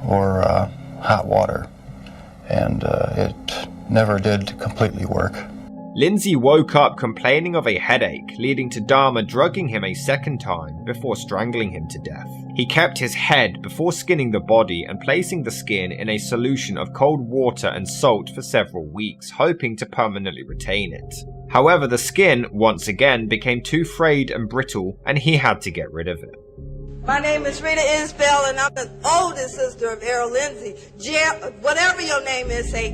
or hot water, and it never did completely work. Lindsay woke up complaining of a headache, leading to Dahmer drugging him a second time before strangling him to death. He kept his head before skinning the body and placing the skin in a solution of cold water and salt for several weeks, hoping to permanently retain it. However, the skin, once again, became too frayed and brittle, and he had to get rid of it. My name is Rita Isbell, and I'm the oldest sister of Errol Lindsay. Whatever your name is, say,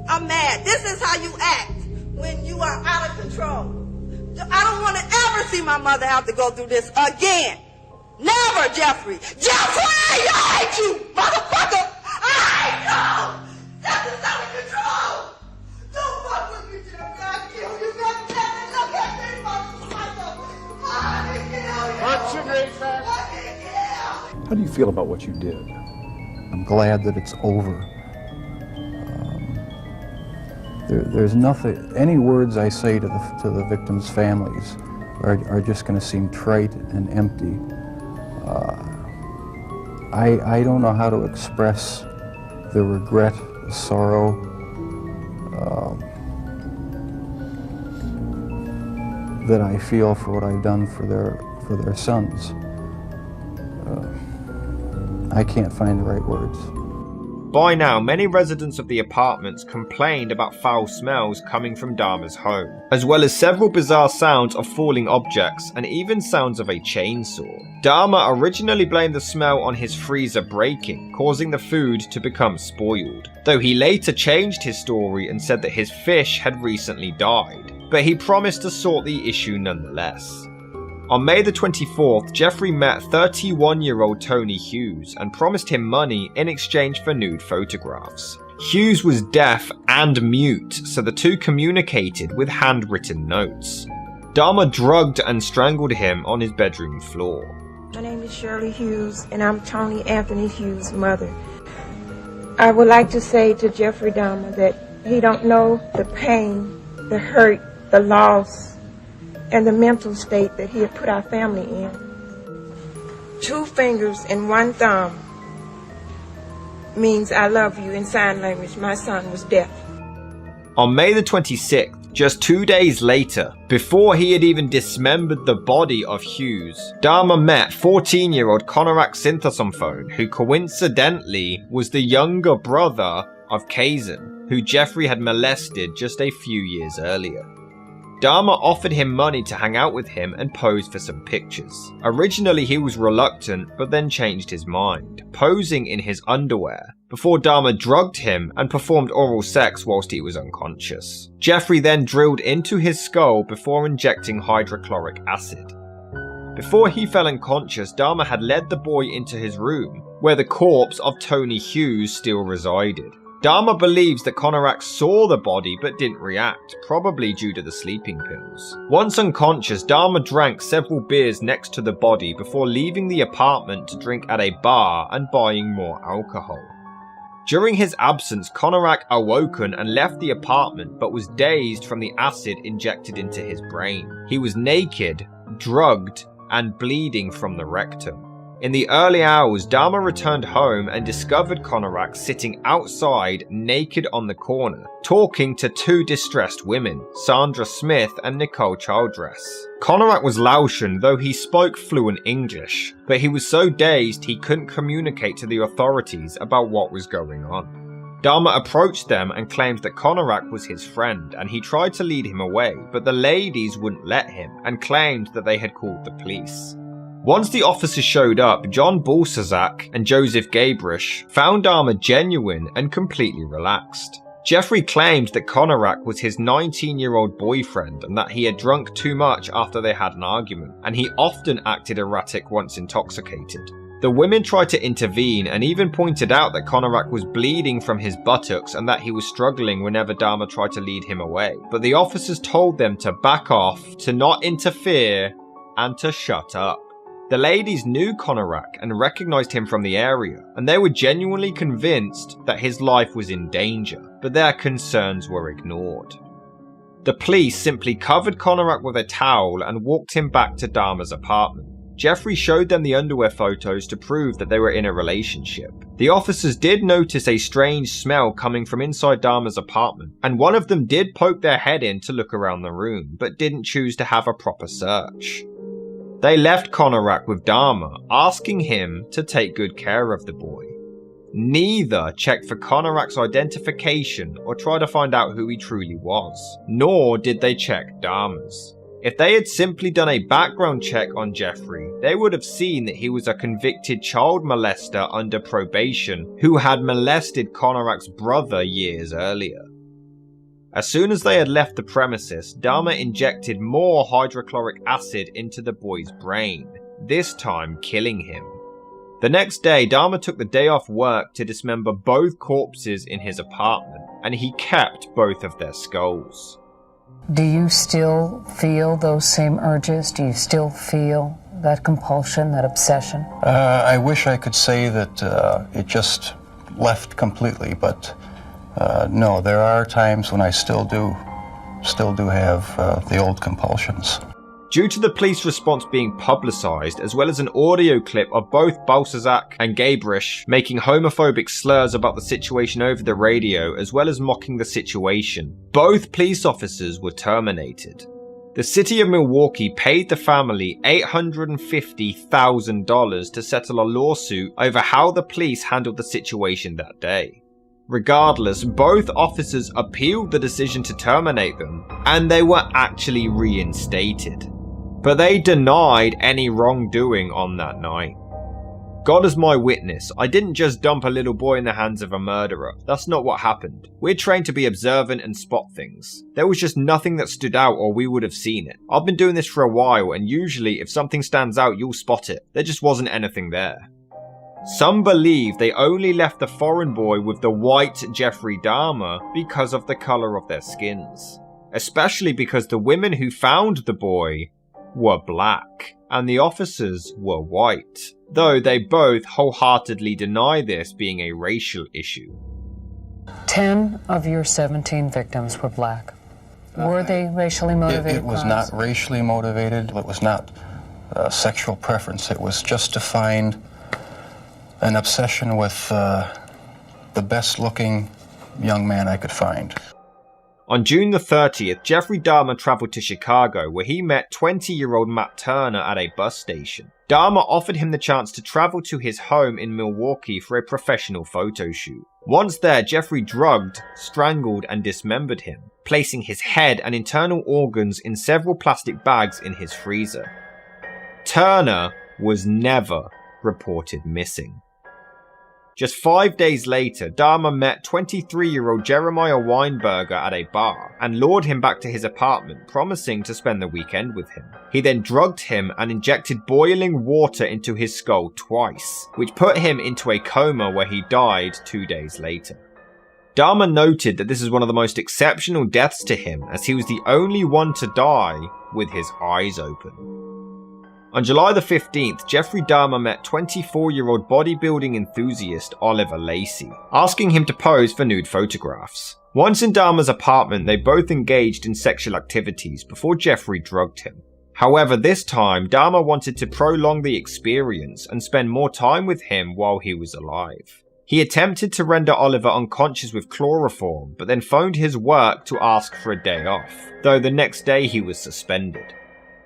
I'm mad. This is how you act when you are out of control. I don't want to ever see my mother have to go through this again. Never, Jeffrey. Jeffrey, I hate you, motherfucker. I hate you. This is out of control. Don't fuck with me, Jeffrey. I'll kill you. God damn it. Look at me, motherfucker. I can kill you. What's your name, man? How do you feel about what you did? I'm glad that it's over. There's nothing, any words I say to the victims' families are just going to seem trite and empty. I don't know how to express the regret, the sorrow, that I feel for what I've done for their sons. I can't find the right words. By now, many residents of the apartments complained about foul smells coming from Dahmer's home, as well as several bizarre sounds of falling objects and even sounds of a chainsaw. Dahmer originally blamed the smell on his freezer breaking, causing the food to become spoiled, though he later changed his story and said that his fish had recently died, but he promised to sort the issue nonetheless. On May the 24th, Jeffrey met 31-year-old Tony Hughes and promised him money in exchange for nude photographs. Hughes was deaf and mute, so the two communicated with handwritten notes. Dahmer drugged and strangled him on his bedroom floor. My name is Shirley Hughes, and I'm Tony Anthony Hughes' mother. I would like to say to Jeffrey Dahmer that he don't know the pain, the hurt, the loss, and the mental state that he had put our family in. 2 fingers and 1 thumb means I love you in sign language. My son was deaf. On May the 26th, just 2 days later, before he had even dismembered the body of Hughes, Dahmer met 14-year-old Konorak Sinthas on phone, who coincidentally was the younger brother of Kazan, who Jeffrey had molested just a few years earlier. Dahmer offered him money to hang out with him and pose for some pictures. Originally he was reluctant, but then changed his mind, posing in his underwear, before Dahmer drugged him and performed oral sex whilst he was unconscious. Jeffrey then drilled into his skull before injecting hydrochloric acid. Before he fell unconscious, Dahmer had led the boy into his room, where the corpse of Tony Hughes still resided. Dahmer believes that Konorak saw the body but didn't react, probably due to the sleeping pills. Once unconscious, Dahmer drank several beers next to the body before leaving the apartment to drink at a bar and buying more alcohol. During his absence, Konorak awoken and left the apartment but was dazed from the acid injected into his brain. He was naked, drugged, and bleeding from the rectum. In the early hours, Dahmer returned home and discovered Konorak sitting outside naked on the corner, talking to 2 distressed women, Sandra Smith and Nicole Childress. Konorak was Laotian, though he spoke fluent English, but he was so dazed he couldn't communicate to the authorities about what was going on. Dahmer approached them and claimed that Konorak was his friend, and he tried to lead him away, but the ladies wouldn't let him and claimed that they had called the police. Once the officers showed up, John Balsazak and Joseph Gabrish found Dahmer genuine and completely relaxed. Jeffrey claimed that Konorak was his 19-year-old boyfriend and that he had drunk too much after they had an argument, and he often acted erratic once intoxicated. The women tried to intervene and even pointed out that Konorak was bleeding from his buttocks and that he was struggling whenever Dahmer tried to lead him away, but the officers told them to back off, to not interfere, and to shut up. The ladies knew Konorak and recognized him from the area, and they were genuinely convinced that his life was in danger, but their concerns were ignored. The police simply covered Konorak with a towel and walked him back to Dahmer's apartment. Jeffrey showed them the underwear photos to prove that they were in a relationship. The officers did notice a strange smell coming from inside Dahmer's apartment, and one of them did poke their head in to look around the room, but didn't choose to have a proper search. They left Konorak with Dahmer, asking him to take good care of the boy. Neither checked for Konorak's identification or tried to find out who he truly was, nor did they check Dahmer's. If they had simply done a background check on Jeffrey, they would have seen that he was a convicted child molester under probation who had molested Konorak's brother years earlier. As soon as they had left the premises, Dahmer injected more hydrochloric acid into the boy's brain, this time killing him. The next day, Dahmer took the day off work to dismember both corpses in his apartment, and he kept both of their skulls. Do you still feel those same urges? Do you still feel that compulsion, that obsession? I wish I could say that it just left completely, but no, there are times when I still do have the old compulsions. Due to the police response being publicised, as well as an audio clip of both Balsazak and Gabrish making homophobic slurs about the situation over the radio, as well as mocking the situation, both police officers were terminated. The city of Milwaukee paid the family $850,000 to settle a lawsuit over how the police handled the situation that day. Regardless, both officers appealed the decision to terminate them, and they were actually reinstated. But they denied any wrongdoing on that night. God is my witness, I didn't just dump a little boy in the hands of a murderer. That's not what happened. We're trained to be observant and spot things. There was just nothing that stood out or we would have seen it. I've been doing this for a while, and usually if something stands out you'll spot it. There just wasn't anything there. Some believe they only left the foreign boy with the white Jeffrey Dahmer because of the colour of their skins. Especially because the women who found the boy were black, and the officers were white, though they both wholeheartedly deny this being a racial issue. 10 of your 17 victims were black. Were they racially motivated? It was crimes? not racially motivated. It was not sexual preference. It was just to find an obsession with the best-looking young man I could find. On June the 30th, Jeffrey Dahmer travelled to Chicago, where he met 20-year-old Matt Turner at a bus station. Dahmer offered him the chance to travel to his home in Milwaukee for a professional photo shoot. Once there, Jeffrey drugged, strangled, and dismembered him, placing his head and internal organs in several plastic bags in his freezer. Turner was never reported missing. Just 5 days later, Dahmer met 23-year-old Jeremiah Weinberger at a bar and lured him back to his apartment, promising to spend the weekend with him. He then drugged him and injected boiling water into his skull twice, which put him into a coma where he died 2 days later. Dahmer noted that this is one of the most exceptional deaths to him, as he was the only one to die with his eyes open. On July the 15th, Jeffrey Dahmer met 24-year-old bodybuilding enthusiast Oliver Lacey, asking him to pose for nude photographs. Once in Dahmer's apartment, they both engaged in sexual activities before Jeffrey drugged him. However, this time, Dahmer wanted to prolong the experience and spend more time with him while he was alive. He attempted to render Oliver unconscious with chloroform, but then phoned his work to ask for a day off, though the next day he was suspended.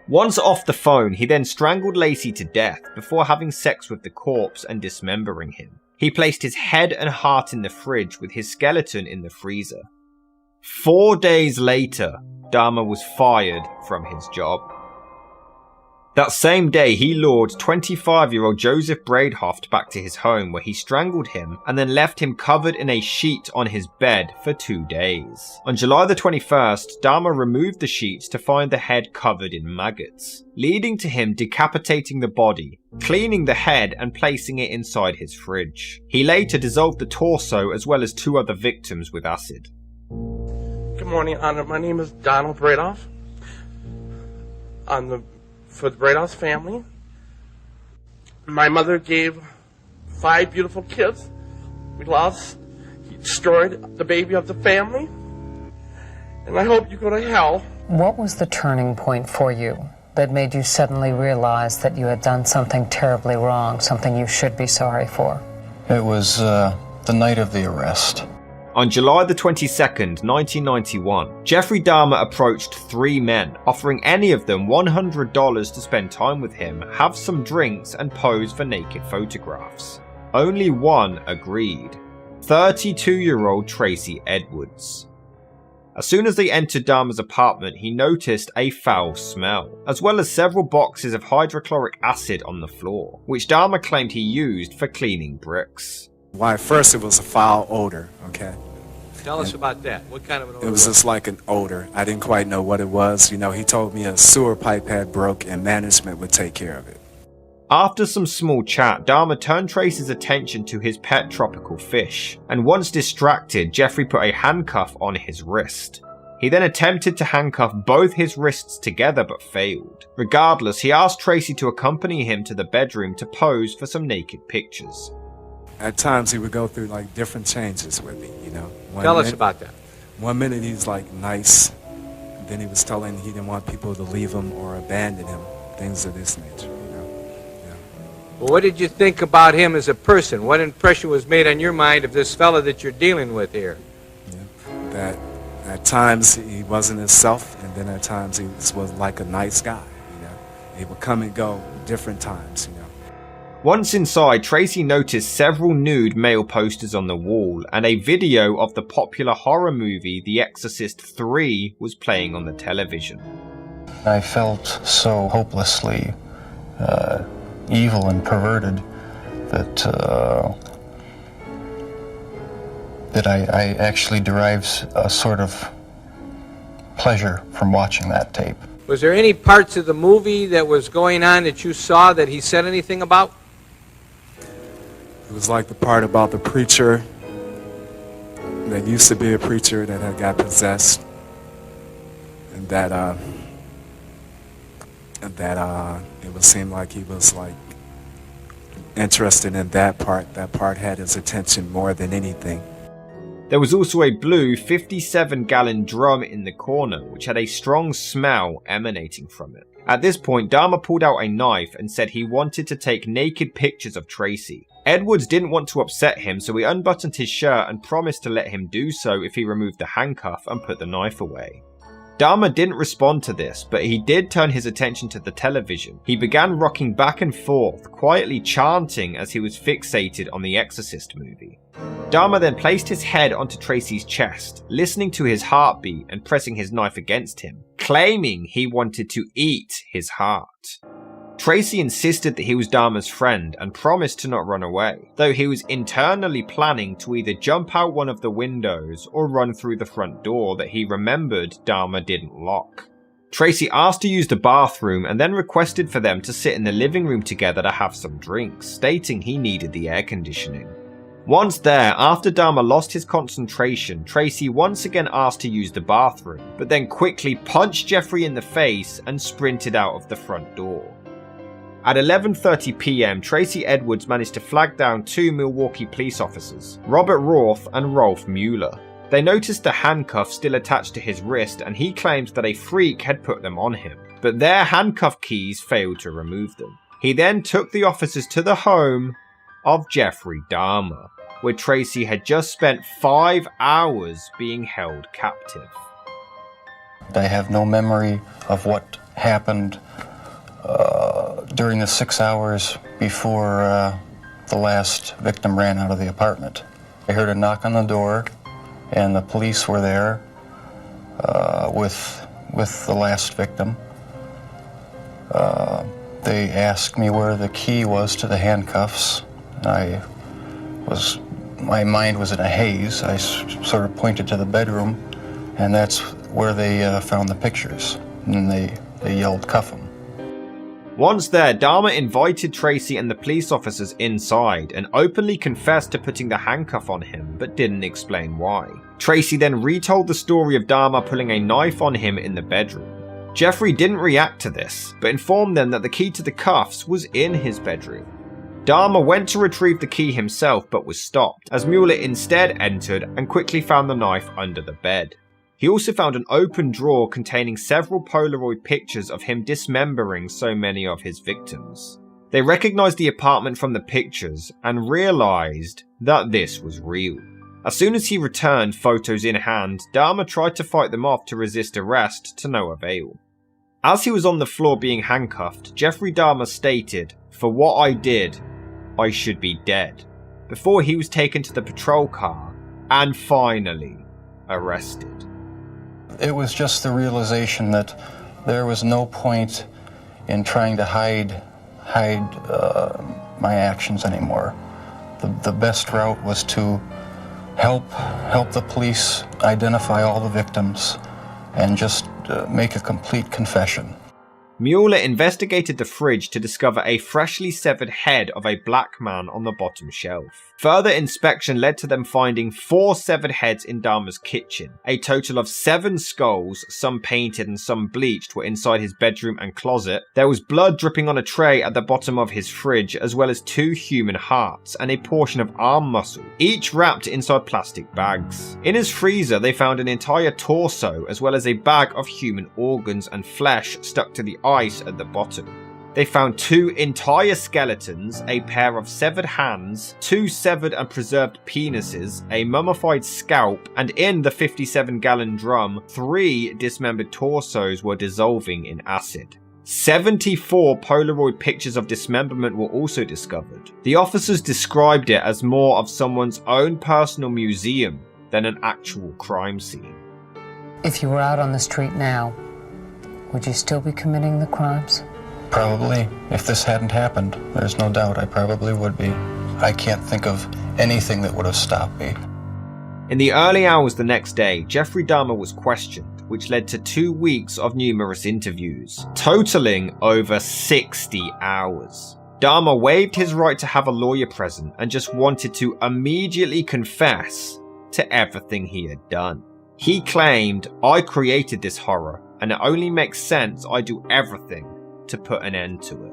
Once off the phone, he then strangled Lacey to death before having sex with the corpse and dismembering him. He placed his head and heart in the fridge with his skeleton in the freezer. 4 days later, Dahmer was fired from his job. That same day, he lured 25-year-old Joseph Bradehoft back to his home, where he strangled him and then left him covered in a sheet on his bed for 2 days. On July the 21st, Dahmer removed the sheets to find the head covered in maggots, leading to him decapitating the body, cleaning the head and placing it inside his fridge. He later dissolved the torso as well as 2 other victims with acid. Good morning, Honor. My name is Donald Bradoff. For the Bradoff family, My mother gave 5 beautiful kids. We lost. He destroyed the baby of the family. And I hope you go to hell. What was the turning point for you that made you suddenly realize that you had done something terribly wrong, something you should be sorry for? It was the night of the arrest. On July the 22nd, 1991, Jeffrey Dahmer approached 3 men, offering any of them $100 to spend time with him, have some drinks, and pose for naked photographs. Only one agreed: 32-year-old Tracy Edwards. As soon as they entered Dahmer's apartment, he noticed a foul smell, as well as several boxes of hydrochloric acid on the floor, which Dahmer claimed he used for cleaning bricks. Why, first it was a foul odor, okay? Tell us about that. What kind of an odor? It was just like an odor. I didn't quite know what it was. You know, he told me a sewer pipe had broke and management would take care of it. After some small chat, Dahmer turned Tracy's attention to his pet tropical fish, and once distracted, Jeffrey put a handcuff on his wrist. He then attempted to handcuff both his wrists together but failed. Regardless, he asked Tracy to accompany him to the bedroom to pose for some naked pictures. At times he would go through like different changes with me, you know. Tell us about that. One minute he's like nice, then he was telling he didn't want people to leave him or abandon him, things of this nature, you know. Yeah. Well, what did you think about him as a person? What impression was made on your mind of this fella that you're dealing with here? Yeah. That at times he wasn't himself, and then at times he was like a nice guy, you know. He would come and go different times, you know. Once inside, Tracy noticed several nude male posters on the wall, and a video of the popular horror movie The Exorcist 3 was playing on the television. I felt so hopelessly evil and perverted that I actually derived a sort of pleasure from watching that tape. Was there any parts of the movie that was going on that you saw that he said anything about? It was like the part about the preacher that used to be a preacher that had got possessed, and that it would seem like he was like interested in that part. That part had his attention more than anything. There was also a blue 57-gallon drum in the corner, which had a strong smell emanating from it. At this point, Dahmer pulled out a knife and said he wanted to take naked pictures of Tracy. Edwards didn't want to upset him, so he unbuttoned his shirt and promised to let him do so if he removed the handcuff and put the knife away. Dahmer didn't respond to this, but he did turn his attention to the television. He began rocking back and forth, quietly chanting as he was fixated on the Exorcist movie. Dahmer then placed his head onto Tracy's chest, listening to his heartbeat and pressing his knife against him, claiming he wanted to eat his heart. Tracy insisted that he was Dahmer's friend and promised to not run away, though he was internally planning to either jump out one of the windows or run through the front door that he remembered Dahmer didn't lock. Tracy asked to use the bathroom and then requested for them to sit in the living room together to have some drinks, stating he needed the air conditioning. Once there, after Dahmer lost his concentration, Tracy once again asked to use the bathroom, but then quickly punched Jeffrey in the face and sprinted out of the front door. At 11:30 p.m, Tracy Edwards managed to flag down 2 Milwaukee police officers, Robert Roth and Rolf Mueller. They noticed the handcuffs still attached to his wrist, and he claimed that a freak had put them on him, but their handcuff keys failed to remove them. He then took the officers to the home of Jeffrey Dahmer, where Tracy had just spent 5 hours being held captive. I have no memory of what happened during the 6 hours before the last victim ran out of the apartment. I heard a knock on the door, and the police were there with the last victim. They asked me where the key was to the handcuffs. My mind was in a haze. I sort of pointed to the bedroom, and that's where they found the pictures. And they yelled, "Cuff him." Once there, Dahmer invited Tracy and the police officers inside and openly confessed to putting the handcuff on him, but didn't explain why. Tracy then retold the story of Dahmer pulling a knife on him in the bedroom. Jeffrey didn't react to this, but informed them that the key to the cuffs was in his bedroom. Dahmer went to retrieve the key himself but was stopped, as Mueller instead entered and quickly found the knife under the bed. He also found an open drawer containing several Polaroid pictures of him dismembering so many of his victims. They recognized the apartment from the pictures and realized that this was real. As soon as he returned, photos in hand, Dahmer tried to fight them off to resist arrest, to no avail. As he was on the floor being handcuffed, Jeffrey Dahmer stated, "For what I did, I should be dead," before he was taken to the patrol car and finally arrested. It was just the realization that there was no point in trying to hide my actions anymore. The best route was to help the police identify all the victims and just make a complete confession. Mueller investigated the fridge to discover a freshly severed head of a black man on the bottom shelf. Further inspection led to them finding 4 severed heads in Dahmer's kitchen. A total of 7 skulls, some painted and some bleached, were inside his bedroom and closet. There was blood dripping on a tray at the bottom of his fridge, as well as 2 human hearts and a portion of arm muscle, each wrapped inside plastic bags. In his freezer, they found an entire torso, as well as a bag of human organs and flesh stuck to the ice at the bottom. They found 2 entire skeletons, a pair of severed hands, 2 severed and preserved penises, a mummified scalp, and in the 57-gallon drum, 3 dismembered torsos were dissolving in acid. 74 Polaroid pictures of dismemberment were also discovered. The officers described it as more of someone's own personal museum than an actual crime scene. If you were out on the street now, would you still be committing the crimes? Probably. If this hadn't happened, there's no doubt I probably would be. I can't think of anything that would have stopped me. In the early hours the next day, Jeffrey Dahmer was questioned, which led to 2 weeks of numerous interviews, totaling over 60 hours. Dahmer waived his right to have a lawyer present and just wanted to immediately confess to everything he had done. He claimed, "I created this horror, and it only makes sense I do everything to put an end to it."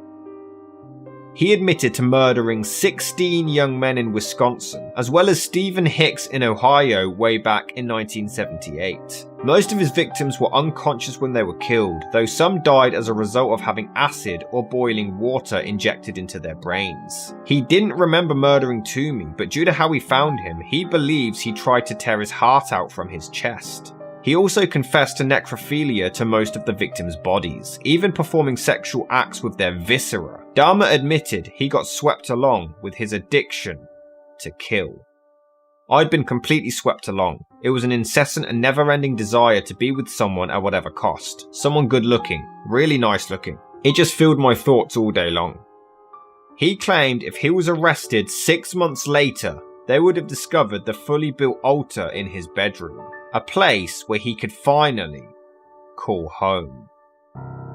He admitted to murdering 16 young men in Wisconsin, as well as Stephen Hicks in Ohio way back in 1978. Most of his victims were unconscious when they were killed, though some died as a result of having acid or boiling water injected into their brains. He didn't remember murdering Toomey, but due to how we found him, he believes he tried to tear his heart out from his chest. He also confessed to necrophilia to most of the victims' bodies, even performing sexual acts with their viscera. Dahmer admitted he got swept along with his addiction to kill. "I'd been completely swept along. It was an incessant and never-ending desire to be with someone at whatever cost. Someone good-looking, really nice-looking. It just filled my thoughts all day long." He claimed if he was arrested 6 months later, they would have discovered the fully built altar in his bedroom. A place where he could finally call home.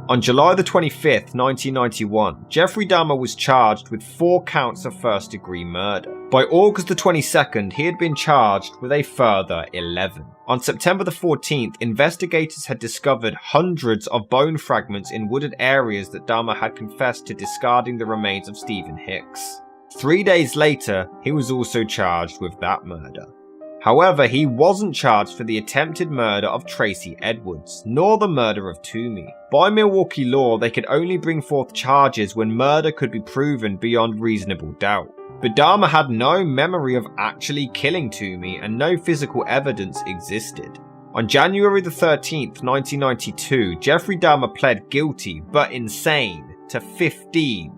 On July the 25th, 1991, Jeffrey Dahmer was charged with 4 counts of first-degree murder. By August the 22nd, he had been charged with a further 11. On September the 14th, investigators had discovered hundreds of bone fragments in wooded areas that Dahmer had confessed to discarding the remains of Stephen Hicks. 3 days later, he was also charged with that murder. However, he wasn't charged for the attempted murder of Tracy Edwards, nor the murder of Toomey. By Milwaukee law, they could only bring forth charges when murder could be proven beyond reasonable doubt. But Dahmer had no memory of actually killing Toomey, and no physical evidence existed. On January the 13th, 1992, Jeffrey Dahmer pled guilty, but insane, to 15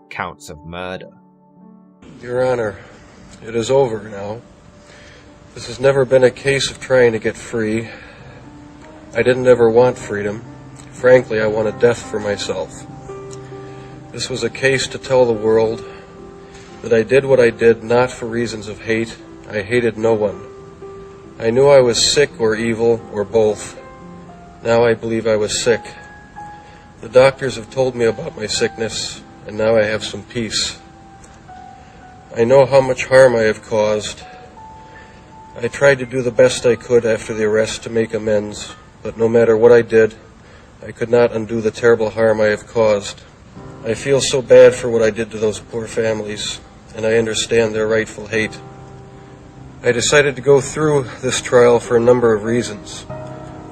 counts of murder. Your Honor, it is over now. This has never been a case of trying to get free. I didn't ever want freedom. Frankly, I wanted death for myself. This was a case to tell the world that I did what I did not for reasons of hate. I hated no one. I knew I was sick or evil or both. Now I believe I was sick. The doctors have told me about my sickness, and now I have some peace. I know how much harm I have caused. I tried to do the best I could after the arrest to make amends, but no matter what I did, I could not undo the terrible harm I have caused. I feel so bad for what I did to those poor families, and I understand their rightful hate. I decided to go through this trial for a number of reasons.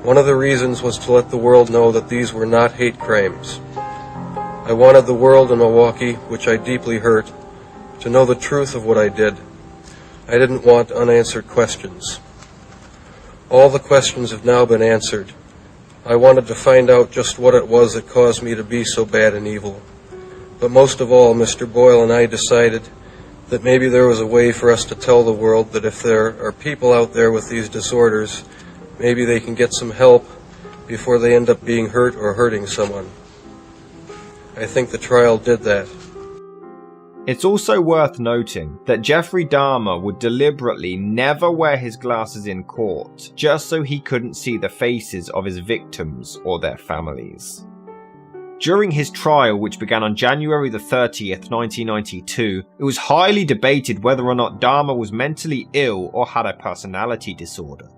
One of the reasons was to let the world know that these were not hate crimes. I wanted the world in Milwaukee, which I deeply hurt, to know the truth of what I did. I didn't want unanswered questions. All the questions have now been answered. I wanted to find out just what it was that caused me to be so bad and evil. But most of all, Mr. Boyle and I decided that maybe there was a way for us to tell the world that if there are people out there with these disorders, maybe they can get some help before they end up being hurt or hurting someone. I think the trial did that. It's also worth noting that Jeffrey Dahmer would deliberately never wear his glasses in court just so he couldn't see the faces of his victims or their families. During his trial, which began on January the 30th, 1992, it was highly debated whether or not Dahmer was mentally ill or had a personality disorder.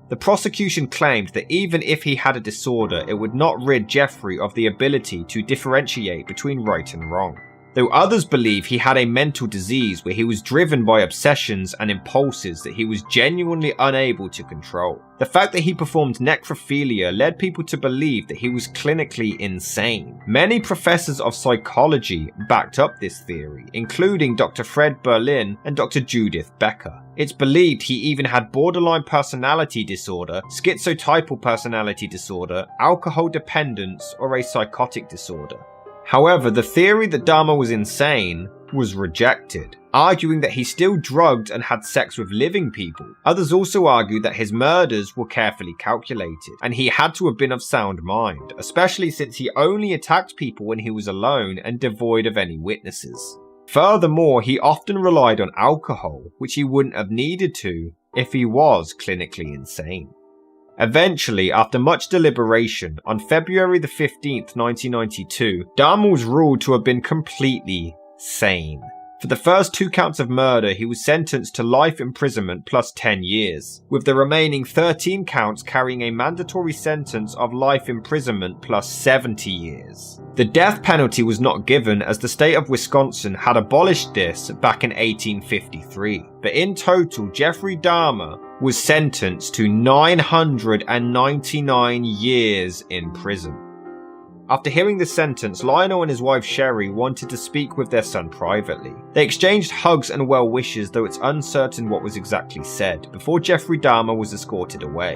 The prosecution claimed that even if he had a disorder, it would not rid Jeffrey of the ability to differentiate between right and wrong. Though others believe he had a mental disease where he was driven by obsessions and impulses that he was genuinely unable to control. The fact that he performed necrophilia led people to believe that he was clinically insane. Many professors of psychology backed up this theory, including Dr. Fred Berlin and Dr. Judith Becker. It's believed he even had borderline personality disorder, schizotypal personality disorder, alcohol dependence, or a psychotic disorder. However, the theory that Dahmer was insane was rejected, arguing that he still drugged and had sex with living people. Others also argued that his murders were carefully calculated, and he had to have been of sound mind, especially since he only attacked people when he was alone and devoid of any witnesses. Furthermore, he often relied on alcohol, which he wouldn't have needed to if he was clinically insane. Eventually, after much deliberation, on February the 15th, 1992, Dahmer was ruled to have been completely sane. For the first 2 counts of murder, he was sentenced to life imprisonment plus 10 years, with the remaining 13 counts carrying a mandatory sentence of life imprisonment plus 70 years. The death penalty was not given as the state of Wisconsin had abolished this back in 1853, but in total, Jeffrey Dahmer was sentenced to 999 years in prison. After hearing the sentence, Lionel and his wife Sherry wanted to speak with their son privately. They exchanged hugs and well wishes, though it's uncertain what was exactly said, before Jeffrey Dahmer was escorted away.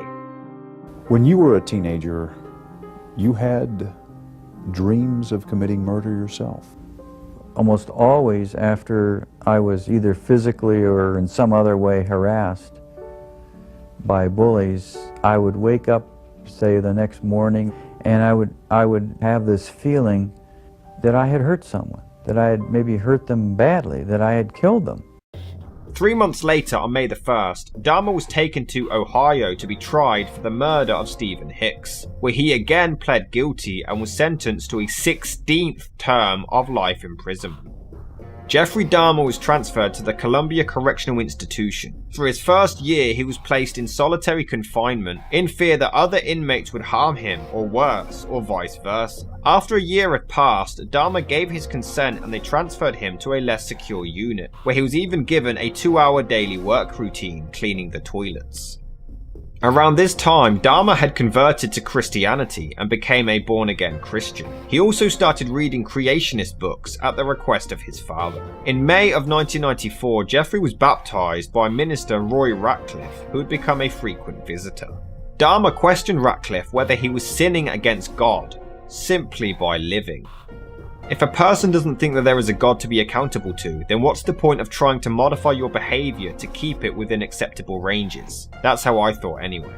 When you were a teenager, you had dreams of committing murder yourself? Almost always after I was either physically or in some other way harassed by bullies, I would wake up, say, the next morning, and I would have this feeling that I had hurt someone, that I had maybe hurt them badly, that I had killed them. 3 months later, on May the 1st, Dahmer was taken to Ohio to be tried for the murder of Stephen Hicks, where he again pled guilty and was sentenced to a 16th term of life imprisonment. Jeffrey Dahmer was transferred to the Columbia Correctional Institution. For his first year, he was placed in solitary confinement in fear that other inmates would harm him, or worse, or vice versa. After a year had passed, Dahmer gave his consent and they transferred him to a less secure unit, where he was even given a 2-hour daily work routine cleaning the toilets. Around this time, Dahmer had converted to Christianity and became a born-again Christian. He also started reading creationist books at the request of his father. In May of 1994, Jeffrey was baptized by minister Roy Ratcliffe, who had become a frequent visitor. Dahmer questioned Ratcliffe whether he was sinning against God simply by living. If a person doesn't think that there is a God to be accountable to, then what's the point of trying to modify your behaviour to keep it within acceptable ranges? That's how I thought anyway.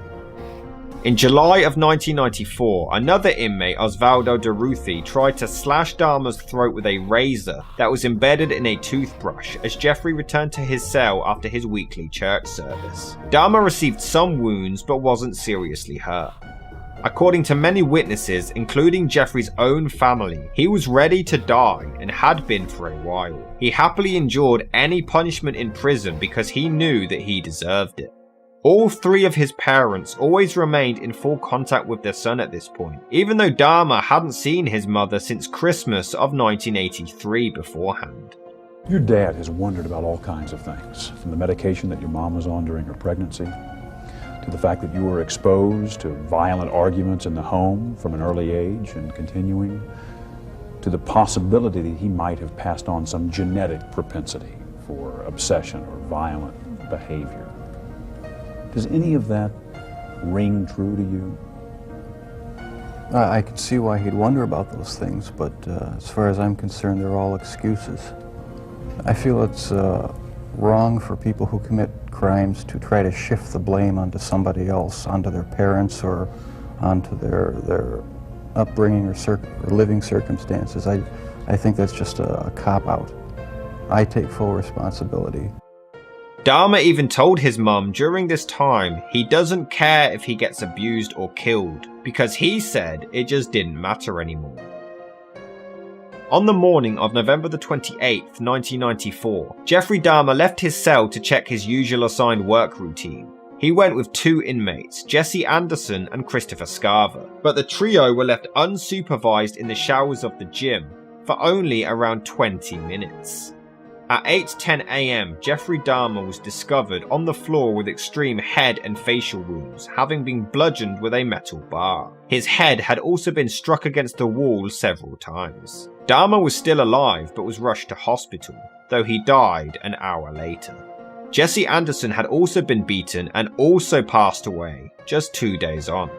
In July of 1994, another inmate, Osvaldo DeRuthi, tried to slash Dahmer's throat with a razor that was embedded in a toothbrush as Jeffrey returned to his cell after his weekly church service. Dahmer received some wounds but wasn't seriously hurt. According to many witnesses, including Jeffrey's own family, he was ready to die and had been for a while. He happily endured any punishment in prison because he knew that he deserved it. All three of his parents always remained in full contact with their son at this point, even though Dahmer hadn't seen his mother since Christmas of 1983 beforehand. Your dad has wondered about all kinds of things, from the medication that your mom was on during her pregnancy, to the fact that you were exposed to violent arguments in the home from an early age and continuing, to the possibility that he might have passed on some genetic propensity for obsession or violent behavior. Does any of that ring true to you? I can see why he'd wonder about those things, but as far as I'm concerned, they're all excuses. I feel it's wrong for people who commit crimes to try to shift the blame onto somebody else, onto their parents or onto their upbringing or living circumstances. I think that's just a cop-out. I take full responsibility. Dahmer even told his mum during this time he doesn't care if he gets abused or killed, because he said it just didn't matter anymore. On the morning of November the 28th, 1994, Jeffrey Dahmer left his cell to check his usual assigned work routine. He went with two inmates, Jesse Anderson and Christopher Scarver, but the trio were left unsupervised in the showers of the gym for only around 20 minutes. At 8:10 AM, Jeffrey Dahmer was discovered on the floor with extreme head and facial wounds, having been bludgeoned with a metal bar. His head had also been struck against the wall several times. Dahmer was still alive but was rushed to hospital, though he died an hour later. Jesse Anderson had also been beaten and also passed away just 2 days on.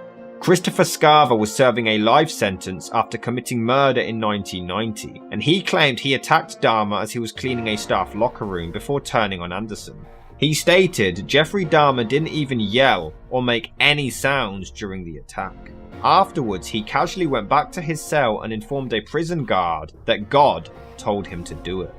Christopher Scarver was serving a life sentence after committing murder in 1990, and he claimed he attacked Dahmer as he was cleaning a staff locker room before turning on Anderson. He stated Jeffrey Dahmer didn't even yell or make any sounds during the attack. Afterwards, he casually went back to his cell and informed a prison guard that God told him to do it.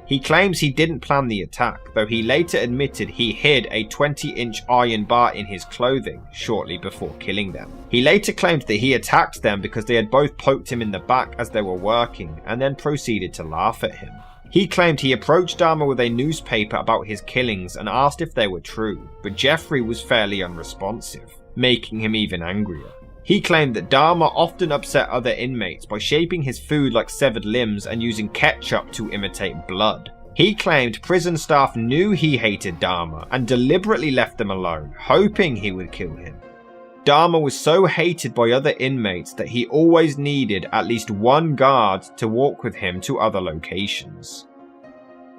He claims he didn't plan the attack, though he later admitted he hid a 20-inch iron bar in his clothing shortly before killing them. He later claimed that he attacked them because they had both poked him in the back as they were working, and then proceeded to laugh at him. He claimed he approached Dahmer with a newspaper about his killings and asked if they were true, but Jeffrey was fairly unresponsive, making him even angrier. He claimed that Dahmer often upset other inmates by shaping his food like severed limbs and using ketchup to imitate blood. He claimed prison staff knew he hated Dahmer and deliberately left them alone, hoping he would kill him. Dahmer was so hated by other inmates that he always needed at least one guard to walk with him to other locations.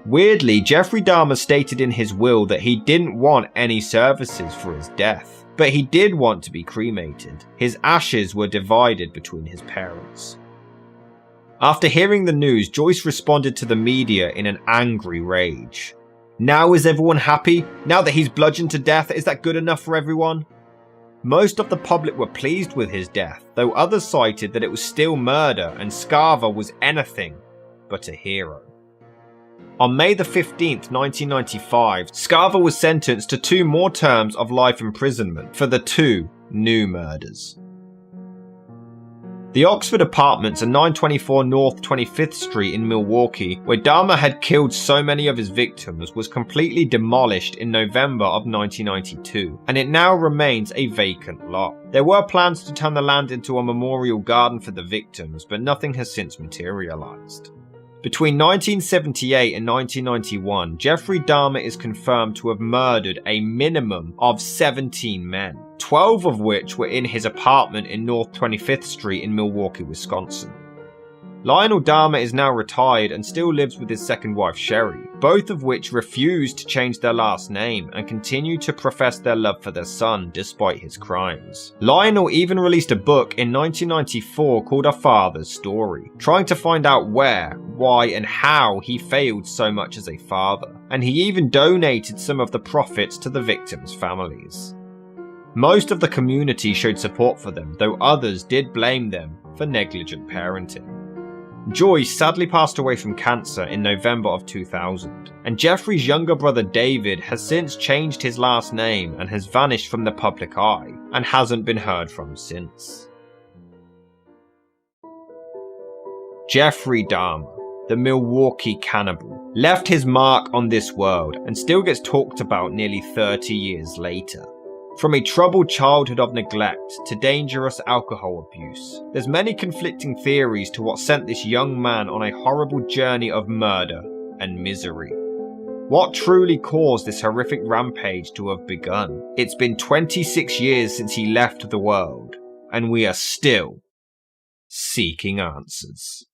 Weirdly, Jeffrey Dahmer stated in his will that he didn't want any services for his death. But he did want to be cremated. His ashes were divided between his parents. After hearing the news, Joyce responded to the media in an angry rage. Now is everyone happy? Now that he's bludgeoned to death, is that good enough for everyone? Most of the public were pleased with his death, though others cited that it was still murder and Scarver was anything but a hero. On May the 15th, 1995, Scarver was sentenced to 2 more terms of life imprisonment for the 2 new murders. The Oxford Apartments at 924 North 25th Street in Milwaukee, where Dahmer had killed so many of his victims, was completely demolished in November of 1992, and it now remains a vacant lot. There were plans to turn the land into a memorial garden for the victims, but nothing has since materialized. Between 1978 and 1991, Jeffrey Dahmer is confirmed to have murdered a minimum of 17 men, 12 of which were in his apartment in North 25th Street in Milwaukee, Wisconsin. Lionel Dahmer is now retired and still lives with his second wife Sherry, both of which refused to change their last name and continue to profess their love for their son despite his crimes. Lionel even released a book in 1994 called A Father's Story, trying to find out where, why and how he failed so much as a father, and he even donated some of the profits to the victims' families. Most of the community showed support for them, though others did blame them for negligent parenting. Joyce sadly passed away from cancer in November of 2000, and Jeffrey's younger brother David has since changed his last name and has vanished from the public eye and hasn't been heard from since. Jeffrey Dahmer, the Milwaukee cannibal, left his mark on this world and still gets talked about nearly 30 years later. From a troubled childhood of neglect to dangerous alcohol abuse, there's many conflicting theories to what sent this young man on a horrible journey of murder and misery. What truly caused this horrific rampage to have begun? It's been 26 years since he left the world, and we are still seeking answers.